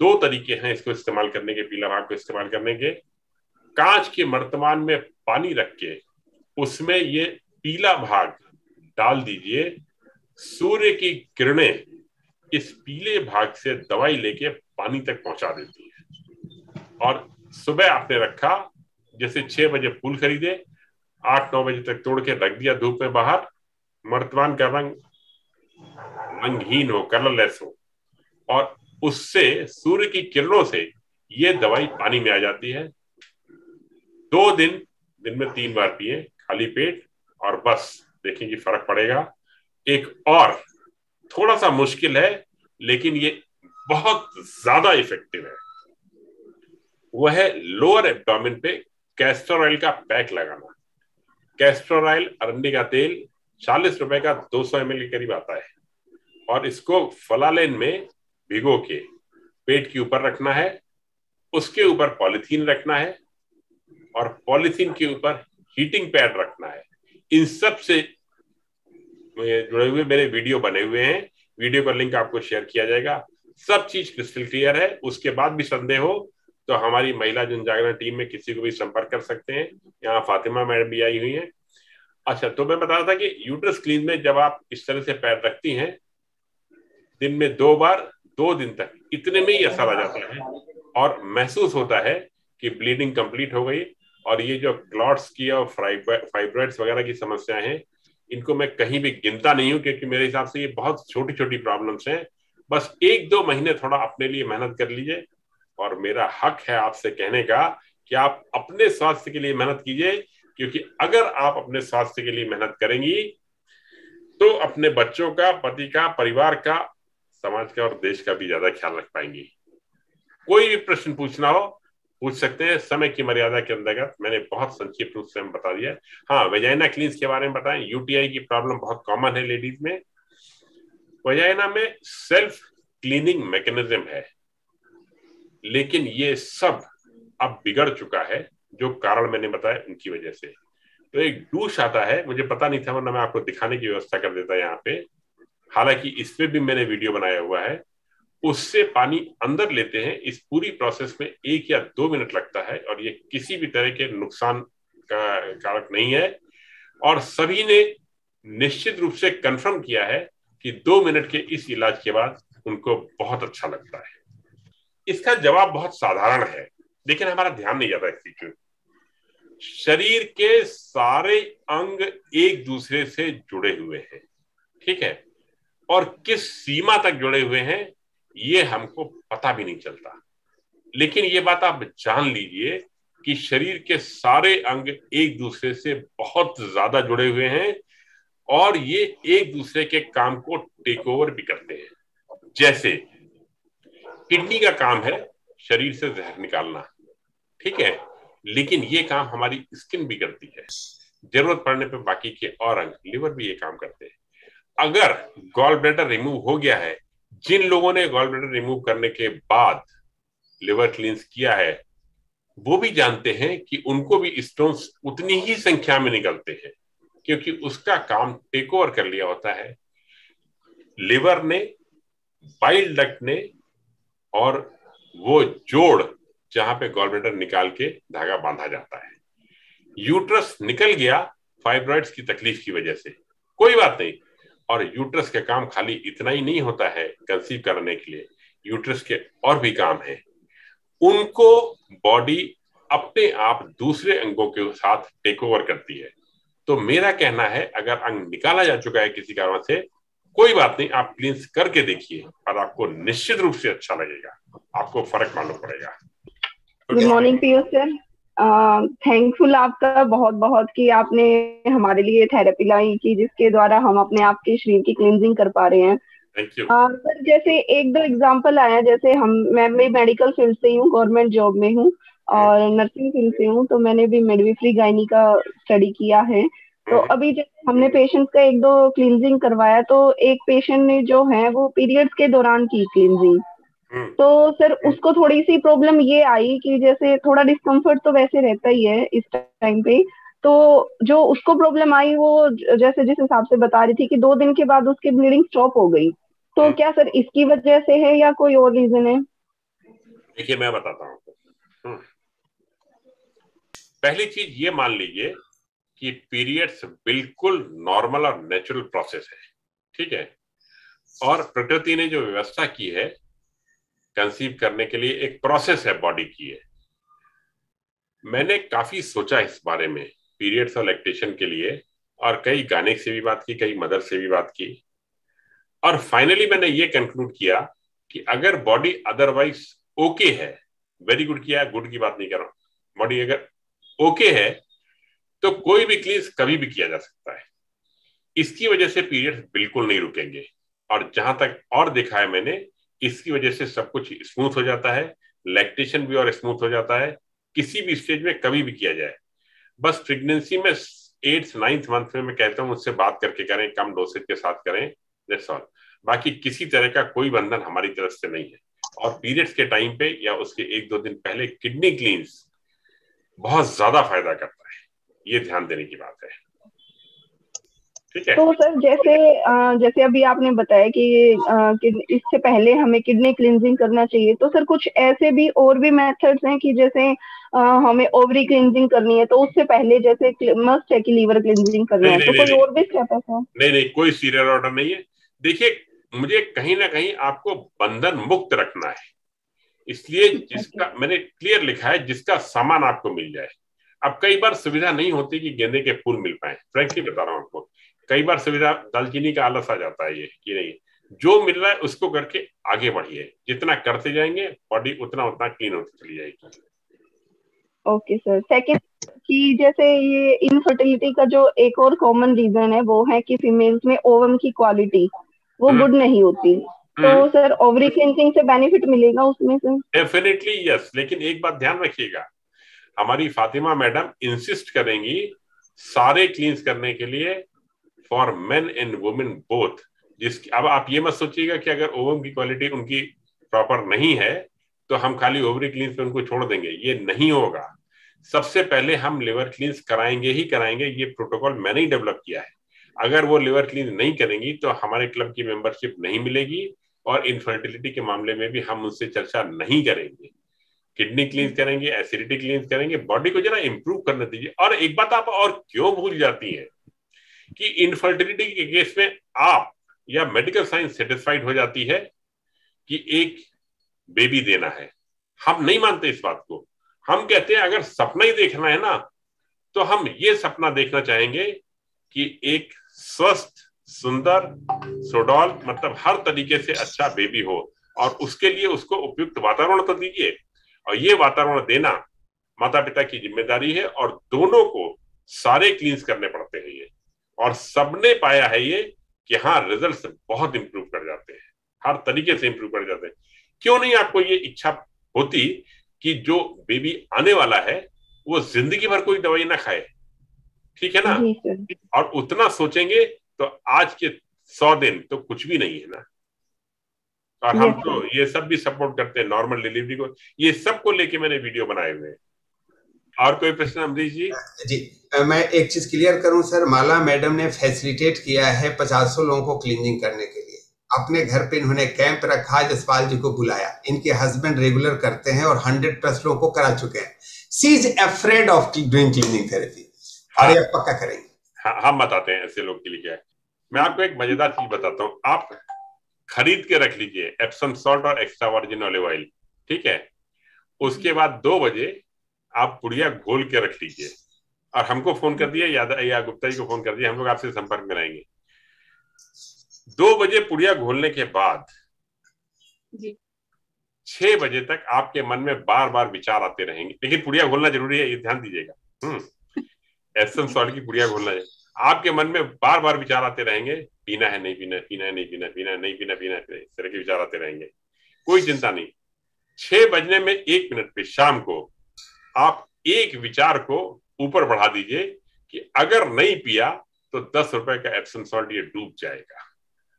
2 तरीके हैं इसको इस्तेमाल करने के, पीला भाग को इस्तेमाल करने के। कांच के मर्तमान में पानी रख के उसमें ये पीला भाग डाल दीजिए। सूर्य की किरणें इस पीले भाग से दवाई लेके पानी तक पहुंचा देती है। और सुबह आपने रखा, जैसे 6 बजे फूल खरीदे, 8-9 बजे तक तोड़ के रख दिया धूप में बाहर। मर्तमान का रंग रंगहीन हो, कलरलेस हो, और उससे सूर्य की किरणों से ये दवाई पानी में आ जाती है। 2 दिन में 3 बार पिए खाली पेट और बस देखेंगे फर्क पड़ेगा। एक और थोड़ा सा मुश्किल है लेकिन ये बहुत ज्यादा इफेक्टिव है, वह है लोअर एब्डोमेन पे कैस्टर ऑयल का पैक लगाना। कैस्टर ऑयल, अरंडी का तेल 40 रुपए का 200 ml के करीब आता है और इसको फलालेन में भिगो के पेट के ऊपर रखना है। उसके ऊपर पॉलीथीन रखना है और पॉलीथीन के ऊपर हीटिंग पैड रखना है। इन सब से जुड़े हुए मेरे वीडियो बने हुए हैं, वीडियो का लिंक आपको शेयर किया जाएगा। सब चीज क्रिस्टल क्लियर है। उसके बाद भी संदेह हो तो हमारी महिला जन जागरण टीम में किसी को भी संपर्क कर सकते हैं। यहाँ फातिमा मैडम भी आई हुई हैं। अच्छा, तो मैं बता रहा था कि यूट्रस क्लीन में जब आप इस तरह से पैर रखती हैं, दिन में 2 बार 2 दिन तक, इतने में ही असर आ जाता है और महसूस होता है कि ब्लीडिंग कंप्लीट हो गई। और ये जो क्लॉट्स की और फाइब्रॉइड्स वगैरह की समस्याएं हैं, इनको मैं कहीं भी गिनता नहीं हूं, क्योंकि मेरे हिसाब से ये बहुत छोटी छोटी प्रॉब्लम्स हैं। बस 1-2 महीने थोड़ा अपने लिए मेहनत कर लीजिए और मेरा हक है आपसे कहने का कि आप अपने स्वास्थ्य के लिए मेहनत कीजिए, क्योंकि अगर आप अपने स्वास्थ्य के लिए मेहनत करेंगी तो अपने बच्चों का, पति का, परिवार का, समाज का और देश का भी ज्यादा ख्याल रख पाएंगी। कोई भी प्रश्न पूछना हो पूछ सकते हैं समय की मर्यादा के अंतर्गत। मैंने बहुत संक्षिप्त रूप से हम बता दिया। हाँ, वेजाइना क्लींस के बारे में बताएं। यूटीआई की प्रॉब्लम बहुत कॉमन है लेडीज में। वेजाइना में सेल्फ क्लीनिंग मैकेनिज्म है, लेकिन ये सब अब बिगड़ चुका है, जो कारण मैंने बताया उनकी वजह से। तो एक डूश आता है, मुझे पता नहीं था, वरना मैं आपको दिखाने की व्यवस्था कर देता यहाँ पे। हालांकि इस पे भी मैंने वीडियो बनाया हुआ है। उससे पानी अंदर लेते हैं। इस पूरी प्रोसेस में 1 या 2 मिनट लगता है, और ये किसी भी तरह के नुकसान का कारक नहीं है। और सभी ने निश्चित रूप से कंफर्म किया है कि 2 मिनट के इस इलाज के बाद उनको बहुत अच्छा लगता है। इसका जवाब बहुत साधारण है, लेकिन हमारा ध्यान नहीं जाता इस चीज। शरीर के सारे अंग एक दूसरे से जुड़े हुए हैं, ठीक है, और किस सीमा तक जुड़े हुए हैं ये हमको पता भी नहीं चलता। लेकिन ये बात आप जान लीजिए कि शरीर के सारे अंग एक दूसरे से बहुत ज्यादा जुड़े हुए हैं, और ये एक दूसरे के काम को टेक ओवर भी करते हैं। जैसे किडनी का काम है शरीर से जहर निकालना, ठीक है, लेकिन ये काम हमारी स्किन भी करती है। जरूरत पड़ने पे बाकी के और अंग, लिवर भी ये काम करते हैं। अगर गॉल ब्लैडर रिमूव हो गया है, जिन लोगों ने गॉल ब्लैडर रिमूव करने के बाद लिवर क्लींस किया है, वो भी जानते हैं कि उनको भी स्टोन्स उतनी ही संख्या में निकलते हैं, क्योंकि उसका काम टेक ओवर कर लिया होता है लिवर ने, बाइल डक्ट ने, और वो जोड़ जहां पे गॉल ब्लैडर निकाल के धागा बांधा जाता है। यूट्रस निकल गया फाइब्रॉइड्स की तकलीफ की वजह से, कोई बात नहीं। और यूट्रस का काम खाली इतना ही नहीं होता है कंसीव करने के लिए, यूट्रस के और भी काम है। उनको बॉडी अपने आप दूसरे अंगों के साथ टेक ओवर करती है। तो मेरा कहना है, अगर अंग निकाला जा चुका है किसी कारण से, कोई बात नहीं, आप क्लींस करके देखिए और आपको निश्चित रूप से अच्छा लगेगा, आपको फर्क मालूम पड़ेगा। Good morning Piyush sir, thankful आपका बहुत बहुत कि आपने हमारे लिए थेरेपी लाई कि जिसके द्वारा हम अपने आप के शरीर की क्लींजिंग कर पा रहे हैं। थैंक यू सर, जैसे 1-2 एग्जांपल आया, जैसे मैं मेडिकल फील्ड से हूँ, गवर्नमेंट जॉब में हूँ और नर्सिंग फील्ड से हूँ, तो मैंने भी मिडवाइफरी गायनी का स्टडी किया है। तो अभी जैसे हमने पेशेंट का 1-2 क्लींजिंग करवाया, तो एक पेशेंट ने जो है वो पीरियड्स के दौरान की क्लींजिंग। तो सर उसको थोड़ी सी प्रॉब्लम ये आई कि जैसे थोड़ा डिस्कम्फर्ट तो वैसे रहता ही है इस टाइम पे, तो जो उसको प्रॉब्लम आई वो जैसे जिस हिसाब से बता रही थी कि 2 दिन के बाद उसकी ब्लीडिंग स्टॉप हो गई। तो क्या सर इसकी वजह से है या कोई और रीजन है? देखिए, मैं बताता हूँ। पहली चीज ये मान लीजिए कि पीरियड्स बिल्कुल नॉर्मल और नेचुरल प्रोसेस है, ठीक है, और प्रकृति ने जो व्यवस्था की है कंसीव करने के लिए, एक प्रोसेस है बॉडी की है। मैंने काफी सोचा इस बारे में पीरियड्स और लैक्टेशन के लिए, और कई गायनेक से भी बात की, कई मदर से भी बात की, और फाइनली मैंने ये कंक्लूड किया कि अगर बॉडी अदरवाइज ओके है, वेरी गुड किया है, गुड की बात नहीं कर रहा हूं, बॉडी अगर ओके है तो कोई भी क्लींस कभी भी किया जा सकता है। इसकी वजह से पीरियड्स बिल्कुल नहीं रुकेंगे, और जहां तक और देखा है मैंने, इसकी वजह से सब कुछ स्मूथ हो जाता है, लैक्टेशन भी और स्मूथ हो जाता है, किसी भी स्टेज में कभी भी किया जाए। बस प्रेगनेंसी में 8th-9th मंथ में मैं कहता हूं मुझसे बात करके करें, कम डोसेज के साथ करें, दैट्स ऑल। बाकी किसी तरह का कोई बंधन हमारी तरफ से नहीं है। और पीरियड्स के टाइम पे या उसके 1-2 दिन पहले किडनी क्लींस बहुत ज्यादा फायदा करता है, ये ध्यान देने की बात है, ठीक है। तो सर जैसे अभी आपने बताया कि इससे पहले हमें किडनी क्लींजिंग करना चाहिए, तो सर कुछ ऐसे भी और भी मेथड्स हैं कि जैसे हमें ओवरी क्लींजिंग करनी है तो उससे पहले जैसे मस्ट है कि लीवर क्लींजिंग करना है, तो कोई और भी स्टेप है सर? नहीं, कोई सीरियल ऑर्डर नहीं है। देखिए, मुझे कहीं ना कहीं आपको बंधन मुक्त रखना है, इसलिए जिसका मैंने क्लियर लिखा है, जिसका सामान आपको मिल जाए। अब कई बार सुविधा नहीं होती कि गेंदे के फूल मिल पाए, फ्रेंकली बता रहा हूं आपको, कई बार सुविधा दालचीनी का आलस आ जाता है, ये कि नहीं, जो मिल रहा है उसको करके आगे बढ़िए। जितना करते जाएंगे बॉडी उतना क्लीन होती चली जाएगी। ओके सर, सेकंड कि जैसे ये इनफर्टिलिटी का जो एक और कॉमन रीजन है वो है कि फीमेल्स में ओवम की क्वालिटी वो गुड नहीं होती। तो सर ओवरी क्लींजिंग से बेनिफिट मिलेगा उसमें से? डेफिनेटली यस, लेकिन एक बात ध्यान रखिएगा, हमारी फातिमा मैडम इंसिस्ट करेंगी सारे क्लींस करने के लिए for main and women both. अब आप ये मत सोचिएगा कि अगर ओवम की क्वालिटी उनकी प्रॉपर नहीं है तो हम खाली ओवरी क्लींस पे उनको छोड़ देंगे, ये नहीं होगा। सबसे पहले हम लिवर क्लींस कराएंगे ही कराएंगे, ये प्रोटोकॉल मैंने ही डेवलप किया है। अगर वो लिवर क्लींस नहीं करेंगी तो हमारे क्लब की मेंबरशिप नहीं मिलेगी, और इनफर्टिलिटी के मामले में भी हम उनसे चर्चा नहीं करेंगे। किडनी क्लींस करेंगे, एसिडिटी क्लींस करेंगे, बॉडी को जरा इंप्रूव करने दीजिए। और एक बात आप और क्यों भूल जाती हैं कि इनफर्टिलिटी के केस में आप या मेडिकल साइंस सेटिस्फाइड हो जाती है कि एक बेबी देना है। हम नहीं मानते इस बात को। हम कहते हैं अगर सपना ही देखना है ना, तो हम ये सपना देखना चाहेंगे कि एक स्वस्थ, सुंदर, सुडौल, मतलब हर तरीके से अच्छा बेबी हो, और उसके लिए उसको उपयुक्त वातावरण तो दीजिए। और ये वातावरण देना माता पिता की जिम्मेदारी है, और दोनों को सारे क्लींस करने पड़ते हैं ये। और सबने पाया है ये कि हाँ, रिजल्ट्स बहुत इंप्रूव कर जाते हैं, हर तरीके से इंप्रूव कर जाते हैं। क्यों नहीं आपको ये इच्छा होती कि जो बेबी आने वाला है वो जिंदगी भर कोई दवाई ना खाए, ठीक है ना? और उतना सोचेंगे तो आज के 100 दिन तो कुछ भी नहीं है ना। और हम तो ये सब भी सपोर्ट करते हैं, नॉर्मल डिलीवरी को, ये सब को लेके मैंने वीडियो बनाए हुए हैं। और कोई प्रश्न अमरीश जी? जी, मैं एक चीज क्लियर करूं सर, माला मैडम ने फैसिलिटेट किया है 50 लोगों को क्लीनिंग करने के लिए। अपने घर पे इन्होंने कैंप रखा, जसपाल जी को बुलाया, इनके हस्बैंड रेगुलर करते हैं और 100+ लोगों को करा चुके हैं। She is afraid of doing cleaning therapy, और ये पक्का करेंगे। हाँ, हम बताते हैं ऐसे लोग के लिए क्या है। मैं आपको एक मजेदार चीज बताता हूँ, आप खरीद के रख लीजिए एप्सम सॉल्ट और एक्स्ट्रा वर्जिन ऑलिव ऑयल, ठीक है? उसके बाद 2 बजे आप पुड़िया घोल के रख लीजिए, और हमको फोन कर दिए, या गुप्ता जी को फोन कर दिए, हम लोग आपसे संपर्क में रहेंगे। 2 बजे पुड़िया घोलने के बाद 6 बजे तक आपके मन में बार बार विचार आते रहेंगे, लेकिन पुड़िया घोलना जरूरी है, ये ध्यान दीजिएगा। एप्सम सॉल्ट की पुड़िया घोलना है, आपके मन में बार बार विचार आते रहेंगे, पीना है नहीं पीना, पीना है नहीं पीना, पीना है नहीं पीना, पीना है, इस तरह के विचार आते रहेंगे। कोई चिंता नहीं, 6 बजने में 1 मिनट पे शाम को आप एक विचार को ऊपर बढ़ा दीजिए कि अगर नहीं पिया तो 10 रुपए का एप्सम सॉल्ट ये डूब जाएगा।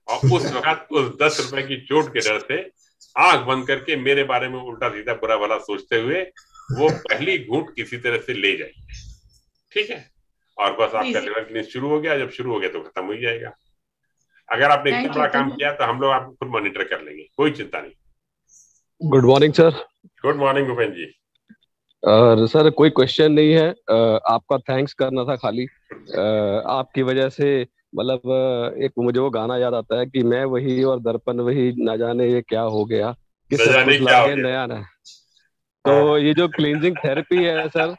और उस वक्त उस 10 रुपए की चोट के डर से आंख बंद करके मेरे बारे में उल्टा सीधा बुरा भला सोचते हुए वो पहली घूंट किसी तरह से ले जाइए, ठीक है? और बस आपका लिवर क्लींस शुरू हो गया। जब शुरू हो गया तो खत्म हो जाएगा। अगर आपने इतना बड़ा काम किया तो हम लोग आपको खुद मॉनिटर कर लेंगे, कोई चिंता नहीं। Good morning sir. Good morning Bhupen ji. Sir कोई क्वेश्चन नहीं है, आपका थैंक्स करना था खाली। आपकी वजह से मतलब एक मुझे वो गाना याद आता है कि मैं वही और दर्पण वही, ना जाने ये क्या हो गया, कि सब कुछ लागे नया ना। तो ये जो क्लींजिंग थेरेपी है सर,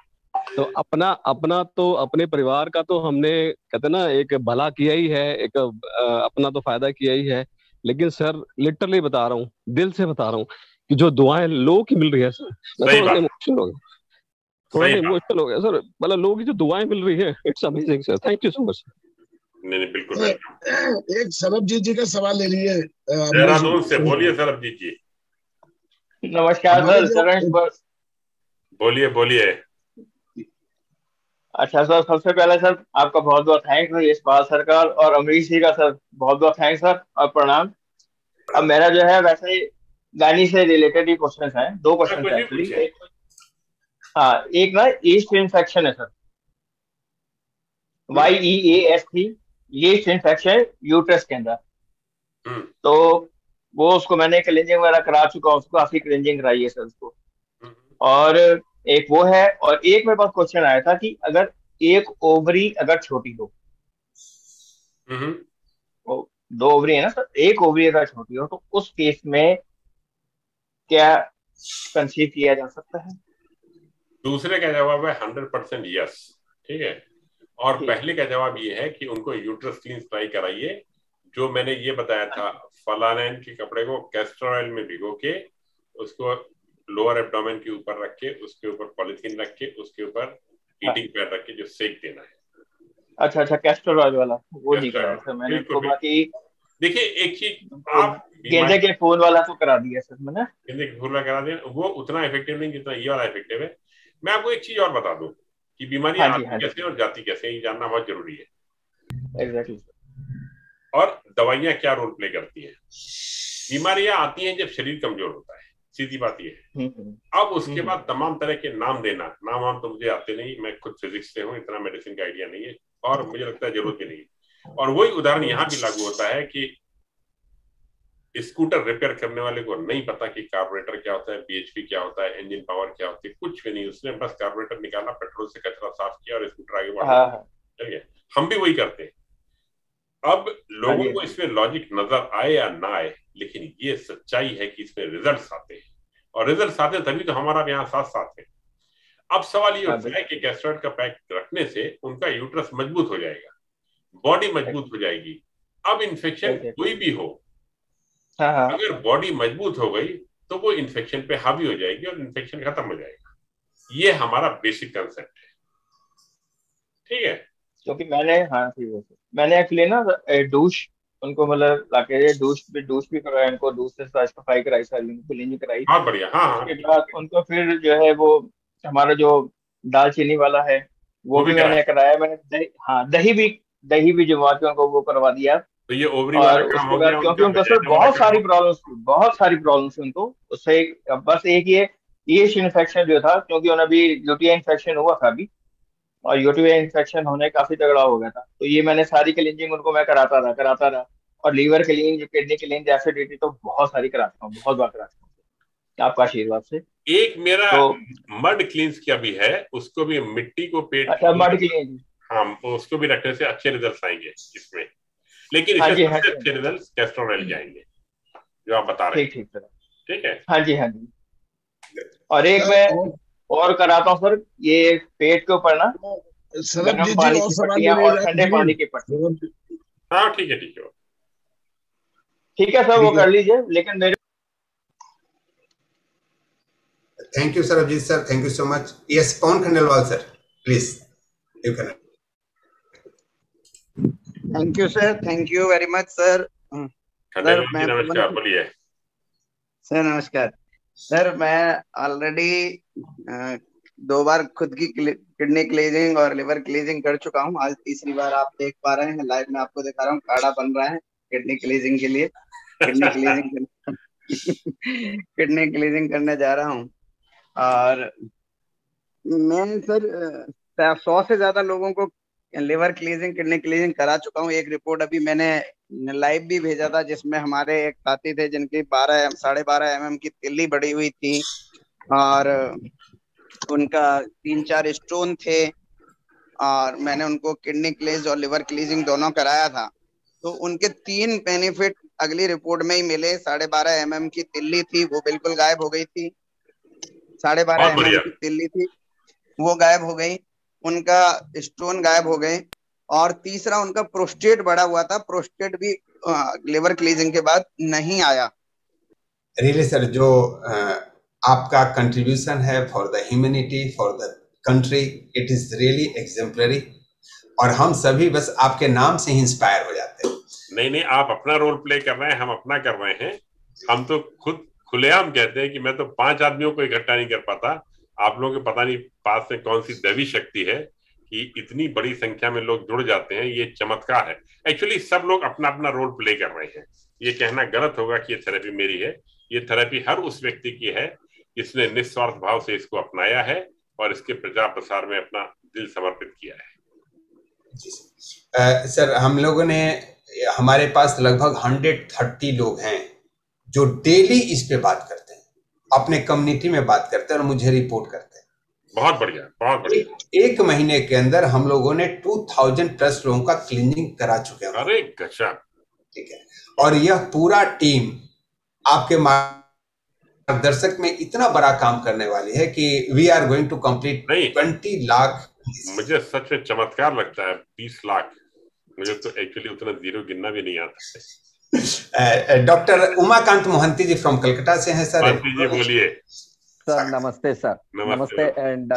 तो अपना तो अपने परिवार का तो हमने कहते ना एक भला किया ही है, एक अपना तो फायदा किया ही है। लेकिन सर लिटरली बता रहा हूँ, दिल से बता रहा हूँ कि जो दुआएं लोगों की मिल रही है सर, थोड़ा इमोशनल हो गया सर। मतलब लोगों की जो दुआएं मिल रही है, it's amazing sir. Thank you so much. नहीं बिल्कुल। एक सरबजीत जी का सवाल ले लिए देहरादून से। बोलिए सरबजीत जी। नमस्कार सर। बोलिए बोलिए। अच्छा सर, सबसे पहले सर आपका बहुत बहुत थैंक्स है यशपाल सर का, और अमरीश जी का सर बहुत बहुत थैंक्स सर और प्रणाम। अब मेरा जो है वैसे गानी से रिलेटेड ही क्वेश्चन है, 2 क्वेश्चन है एक्चुअली। हाँ, एक ना ईस्ट इन्फेक्शन है sir, YEAST, east infection uterus के अंदर। तो वो उसको मैंने क्लींजिंग वगैरह करा चुका हूँ, उसको काफी क्लींजिंग कराई है सर उसको। और एक वो है, और एक मेरे पास क्वेश्चन आया था कि अगर एक ओवरी अगर छोटी हो, 2 ओवरी है ना सर, एक ओवरी अगर छोटी हो तो उस केस में क्या कंसीव किया जा सकता है? दूसरे का जवाब है 100% यस, ठीक है। और पहले का जवाब ये है कि उनको यूट्रस क्लींस ट्राई कराइए। जो मैंने ये बताया था, फलानैन के कपड़े को कैस्टर ऑयल में भिगो के उसको लोअर एब्डोमेन के ऊपर रख के, उसके ऊपर पॉलिथीन रख के, उसके ऊपर हीटिंग पैड रख के जो सेक देना है। अच्छा, कैस्टर ऑयल वाला वो नहीं कराया सर मैंने। तो बाकी देखिए एक चीज, आप गेंदे के फूल वाला तो करा दिया सर मैंने, गेंदे के फूल वाला करा दिया, वो उतना इफेक्टिव नहीं जितना ये वाला इफेक्टिव है। मैं आपको एक चीज और बता दूं कि बीमारियां आती कैसे और जाती कैसे, ये जानना बहुत जरूरी है। एग्जैक्टली। और दवाइयां क्या रोल प्ले करती हैं। बीमारियां आती हैं जब शरीर कमजोर होता है, सीधी बात ये है। अब उसके बाद तमाम तरह के नाम देना, नाम तो मुझे आते नहीं, मैं खुद फिजिक्स से हूँ, इतना मेडिसिन का आइडिया नहीं है और मुझे लगता है जरूरत भी नहीं है। और वही उदाहरण यहाँ भी लागू होता है कि स्कूटर रिपेयर करने वाले को नहीं पता कि कार्बोरेटर क्या होता है, बीएचपी क्या होता है, इंजन पावर क्या होती है, कुछ भी नहीं। उसने बस कार्बोरेटर निकाला, पेट्रोल से कचरा साफ किया और स्कूटर आगे बढ़ा। ठीक है, हम भी वही करते हैं। अब लोगों को इसमें लॉजिक नजर आए या ना आए, लेकिन ये सच्चाई है कि इसमें रिजल्ट्स आते हैं, और रिजल्ट्स आते हैं तभी तो हमारा यहाँ साथ साथ है। अब सवाल ये होता है कि कैस्ट्रॉइड का पैक रखने से उनका यूट्रस मजबूत हो जाएगा, बॉडी मजबूत हो जाएगी। अब इन्फेक्शन कोई भी हो, अगर बॉडी मजबूत हो गई तो वो इन्फेक्शन पे हावी हो जाएगी और इन्फेक्शन खत्म हो जाएगा। ये हमारा बेसिक कंसेप्ट है। ठीक है, क्योंकि मैंने एक्चुअली ना डूश उनको मतलब लाके डूश भी करवाया, उनको डूश से सफाई कराई, सारी उनको क्लीनिंग कराई। हाँ बढ़िया। हाँ उसके बाद उनको फिर जो है वो हमारा जो दालचीनी वाला है वो भी मैंने कराया। मैंने दही भी जमा के उनको वो करवा दिया। तो ये ओवरी और उसके बाद क्योंकि उनको सर बहुत सारी प्रॉब्लम्स थी उनको, उससे बस एक ये इन्फेक्शन जो था, क्योंकि उन्हें अभी यूटीआई इन्फेक्शन हुआ था अभी, और यूटीआई इन्फेक्शन होने काफी तगड़ा हो गया था। तो ये मैंने सारी क्लीनिंग उनको मैं कराता रहा। और liver cleaning, kidney cleaning, acidity तो बहुत सारी कराता हूँ, बहुत बार कराता हूँ आपका आशीर्वाद से। एक मेरा तो मड क्लींस किया भी है, उसको भी मिट्टी को पेट, अच्छा मड क्लींस, हाँ उसको भी रखने से अच्छे रिजल्ट आएंगे इसमें। लेकिन इससे सबसे अच्छे रिजल्ट कैस्टर ऑयल के आएंगे जो आप बता रहे हैं। ठीक है। हाँ जी। और एक मैं और कराता हूँ सर, ये पेट के ऊपर ना गर्म पानी की पट्टियां और ठंडे पानी की पट्टियां। हाँ ठीक है सर, वो कर लीजिए। लेकिन मेरे thank you sir, Abhijit sir, thank you so much. Yes, Pawan Khandelwal sir, please you can. Thank you sir, thank you very much sir. Sir नमस्कार, बोलिए सर। नमस्कार सर, मैं ऑलरेडी 2 बार खुद की किडनी क्लीजिंग और लिवर क्लीजिंग कर चुका हूँ। आज तीसरी बार आप देख पा रहे हैं, लाइव में आपको दिखा रहा हूँ, काढ़ा बन रहा है किडनी क्लीजिंग के लिए। किडनी क्लीजिंग करने जा रहा हूँ। और मैं सर 100 से ज्यादा लोगों को लिवर क्लीजिंग, किडनी क्लीजिंग करा चुका हूँ। एक रिपोर्ट अभी मैंने लाइव भी भेजा था, जिसमें हमारे एक साथी थे जिनकी 12.5 mm की तिल्ली बढ़ी हुई थी और उनका 3-4 स्टोन थे, और मैंने उनको किडनी क्लीज और लिवर क्लीजिंग दोनों कराया था। तो उनके 3 बेनिफिट अगली रिपोर्ट में ही मिले। 12.5 mm की तिल्ली थी, वो बिल्कुल गायब हो गई थी। 12.5 mm की तिल्ली थी, वो गायब हो गई। उनका स्टोन गायब हो गए। और तीसरा, उनका प्रोस्टेट बढ़ा हुआ था, प्रोस्टेट भी लिवर क्लीजिंग के बाद नहीं आया। रियली सर, जो आपका कंट्रीब्यूशन है for the humanity, for the country, it is really exemplary. और हम सभी बस आपके नाम से ही इंस्पायर हो जाते हैं। नहीं, आप अपना रोल प्ले कर रहे हैं, हम अपना कर रहे हैं। हम तो खुद खुलेआम कहते हैं कि मैं तो 5 आदमियों को इकट्ठा नहीं कर पाता। आप लोगों के पता नहीं पास में कौन सी दैवी शक्ति है कि इतनी बड़ी संख्या में लोग जुड़ जाते हैं। ये चमत्कार है। एक्चुअली सब लोग अपना अपना रोल प्ले कर रहे हैं। ये कहना गलत होगा कि ये थेरेपी मेरी है। ये थेरेपी हर उस व्यक्ति की है जिसने निस्वार्थ भाव से इसको अपनाया है और इसके प्रचार प्रसार में अपना दिल समर्पित किया है। सर, हम लोगों ने, हमारे पास लगभग 130 लोग हैं जो डेली इस पे बात करते हैं, अपने कम्युनिटी में बात करते हैं और मुझे रिपोर्ट करते हैं। बहुत बढ़िया, बहुत बढ़िया। एक महीने के अंदर हम लोगों ने 2000+ लोगों का क्लीनिंग करा चुके हैं। अरे गजब। ठीक है। और यह पूरा टीम आपके मार्गदर्शक में इतना बड़ा काम करने वाली है कि we are going to complete 20 lakh. मुझे सच में चमत्कार लगता है 20 लाख। मुझे तो एक्चुअली उतना जीरो गिनना भी नहीं आता। डॉक्टर उमाकांत मोहंती जी फ्रॉम कलकत्ता से हैं सर। जी बोलिए सर। नमस्ते सर। नमस्ते and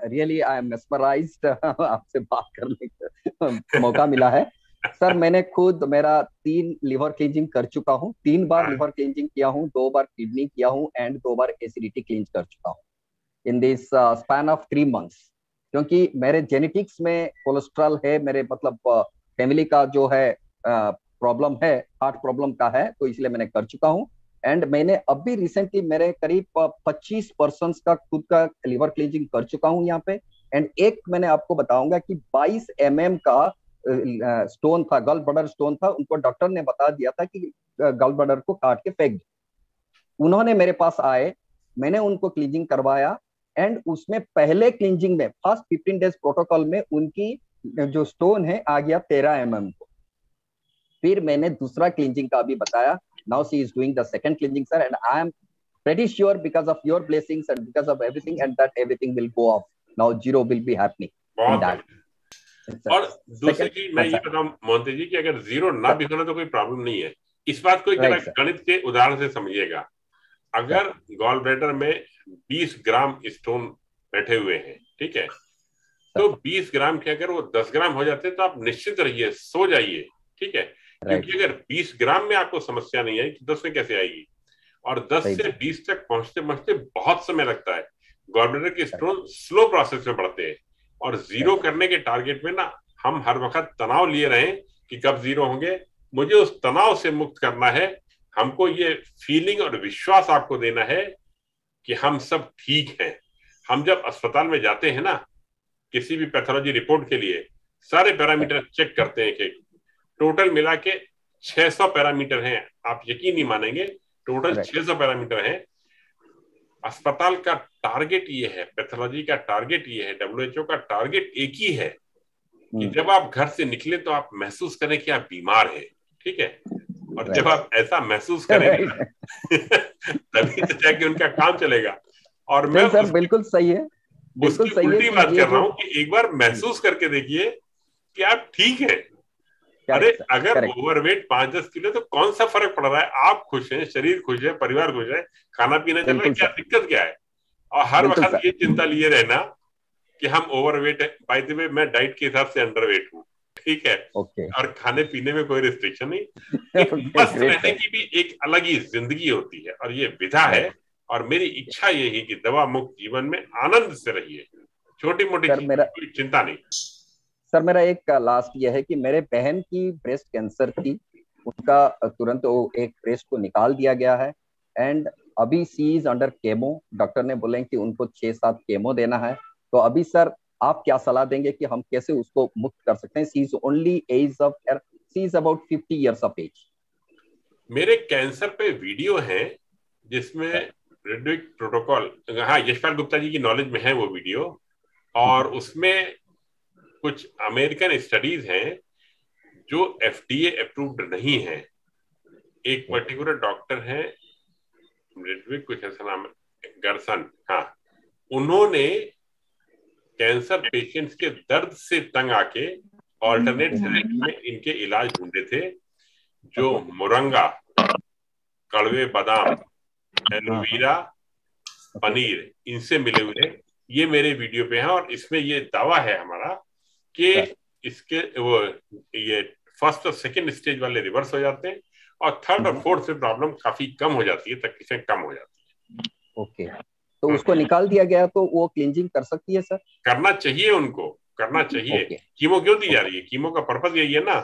really I am mesmerised आपसे बात करने का मौका मिला है। सर मैंने खुद मेरा 3 लिवर क्लींजिंग कर चुका हूँ, 3 बार लिवर क्लींजिंग किया हूँ, 2 बार किडनी किया हूँ एंड 2 बार एसिडिटी क्लींज कर चुका हूँ in this span of 3 months. क्योंकि मेरे जेनेटिक्स में कोलेस्ट्रॉल है, मेरे मतलब फैमिली का जो है प्रॉब्लम है, हार्ट प्रॉब्लम का है, तो इसलिए मैंने कर चुका हूँ। एंड मैंने अभी रिसेंटली मेरे करीब 25% का खुद का लिवर क्लींजिंग कर चुका हूँ यहाँ पे। एंड एक मैंने आपको बताऊंगा कि 22 mm का स्टोन था, गल ब्लैडर स्टोन था, उनको डॉक्टर ने बता दिया था कि गल ब्लैडर को काट के फेंक दो। उन्होंने मेरे पास आए, मैंने उनको क्लींजिंग करवाया एंड उसमें पहले क्लींजिंग में फर्स्ट 15 डेज प्रोटोकॉल में उनकी जो स्टोन है आ गया 13 mm को। फिर मैंने दूसरा क्लींजिंग का भी बताया। Now she is doing the second cleansing sir and I am pretty sure because of your blessings and because of everything and that everything will go off. Now zero will be happening in that. और दूसरी चीज मैं ये बताऊं मोहंती जी कि अगर जीरो ना भी होना तो कोई प्रॉब्लम नहीं है। इस बात को गणित के उदाहरण से समझिएगा। अगर गॉल ब्लैडर में 20 ग्राम स्टोन बैठे हुए हैं, ठीक है, तो 20 ग्राम के अगर वो 10 ग्राम हो जाते हैं तो आप निश्चित रहिए, सो जाइए, ठीक है, क्योंकि अगर 20 ग्राम में आपको समस्या नहीं आई तो 10 में कैसे आएगी। और 10 से 20 तक पहुंचते पहुंचते बहुत समय लगता है। गॉल ब्लैडर के स्टोन स्लो प्रोसेस में बढ़ते हैं और जीरो करने के टारगेट में ना हम हर वक्त तनाव लिए रहें कि कब जीरो होंगे। मुझे उस तनाव से मुक्त करना है। हमको ये फीलिंग और विश्वास आपको देना है कि हम सब ठीक हैं। हम जब अस्पताल में जाते हैं ना, किसी भी पैथोलॉजी रिपोर्ट के लिए सारे पैरामीटर चेक करते हैं कि टोटल मिला के 600 पैरामीटर हैं। आप यकीन नहीं मानेंगे, टोटल 600 पैरामीटर हैं। अस्पताल का टारगेट ये है, पैथोलॉजी का टारगेट ये है, WHO का टारगेट एक ही है कि जब आप घर से निकले तो आप महसूस करें कि आप बीमार हैं, ठीक है। और जब आप ऐसा महसूस करेंगे तभी तो जाके उनका काम चलेगा। और मैं सर बिल्कुल सही है, उसकी उल्टी बात कर रहा हूँ कि एक बार महसूस करके देखिए कि आप ठीक हैं। अरे अगर ओवरवेट 5-10 किलो तो कौन सा फर्क पड़ रहा है? आप खुश हैं, शरीर खुश है, परिवार खुश है, खाना पीना चल रहा है, क्या दिक्कत क्या है? और हर वक्त ये चिंता लिए रहना कि हम ओवरवेट है। बाय द वे मैं डाइट के हिसाब से अंडरवेट हूँ, ठीक है, और खाने पीने में कोई रिस्ट्रिक्शन नहीं। मस्त रहने की भी एक अलग ही जिंदगी होती है और ये विधा है। और मेरी इच्छा यही कि दवा मुक्त जीवन में आनंद से रहिए, छोटी मोटी कोई चिंता नहीं। सर मेरा एक लास्ट ये है कि मेरे बहन की ब्रेस्ट कैंसर थी, उनका तुरंत वो एक ब्रेस्ट को निकाल दिया गया है एंड अभी सी इज अंडर केमो। डॉक्टर ने बोले कि उनको 6-7 केमो देना है। तो अभी सर आप क्या सलाह देंगे कि हम कैसे उसको मुक्त कर सकते हैं? She is only age of, she is about 50 years of age. मेरे कैंसर पे वीडियो है जिसमें रेडविक प्रोटोकॉल, हाँ, यशपाल गुप्ता जी की नॉलेज में है वो वीडियो। और उसमें कुछ अमेरिकन स्टडीज हैं जो FDA अप्रूव्ड नहीं है। एक पर्टिकुलर डॉक्टर है, रेडविक कुछ ऐसा नाम है, गर्सन, हाँ, उन्होंने कैंसर पेशेंट्स के दर्द से तंग आके ऑल्टरनेट थेरेपी में इनके इलाज ढूंढे थे, जो मोरंगा, कड़वे बादाम, एलोवेरा, पनीर, इनसे मिले हुए। ये मेरे वीडियो पे है और इसमें ये दावा है हमारा कि इसके वो ये फर्स्ट और सेकंड स्टेज वाले रिवर्स हो जाते हैं और थर्ड और फोर्थ से प्रॉब्लम काफी कम हो जाती है, तकलीफें कम हो जाती है। ओके, तो उसको निकाल दिया गया तो वो क्लींजिंग कर सकती है सर? करना चाहिए, उनको करना चाहिए। कीमो क्यों दी जा रही है? कीमो का पर्पज यही है ना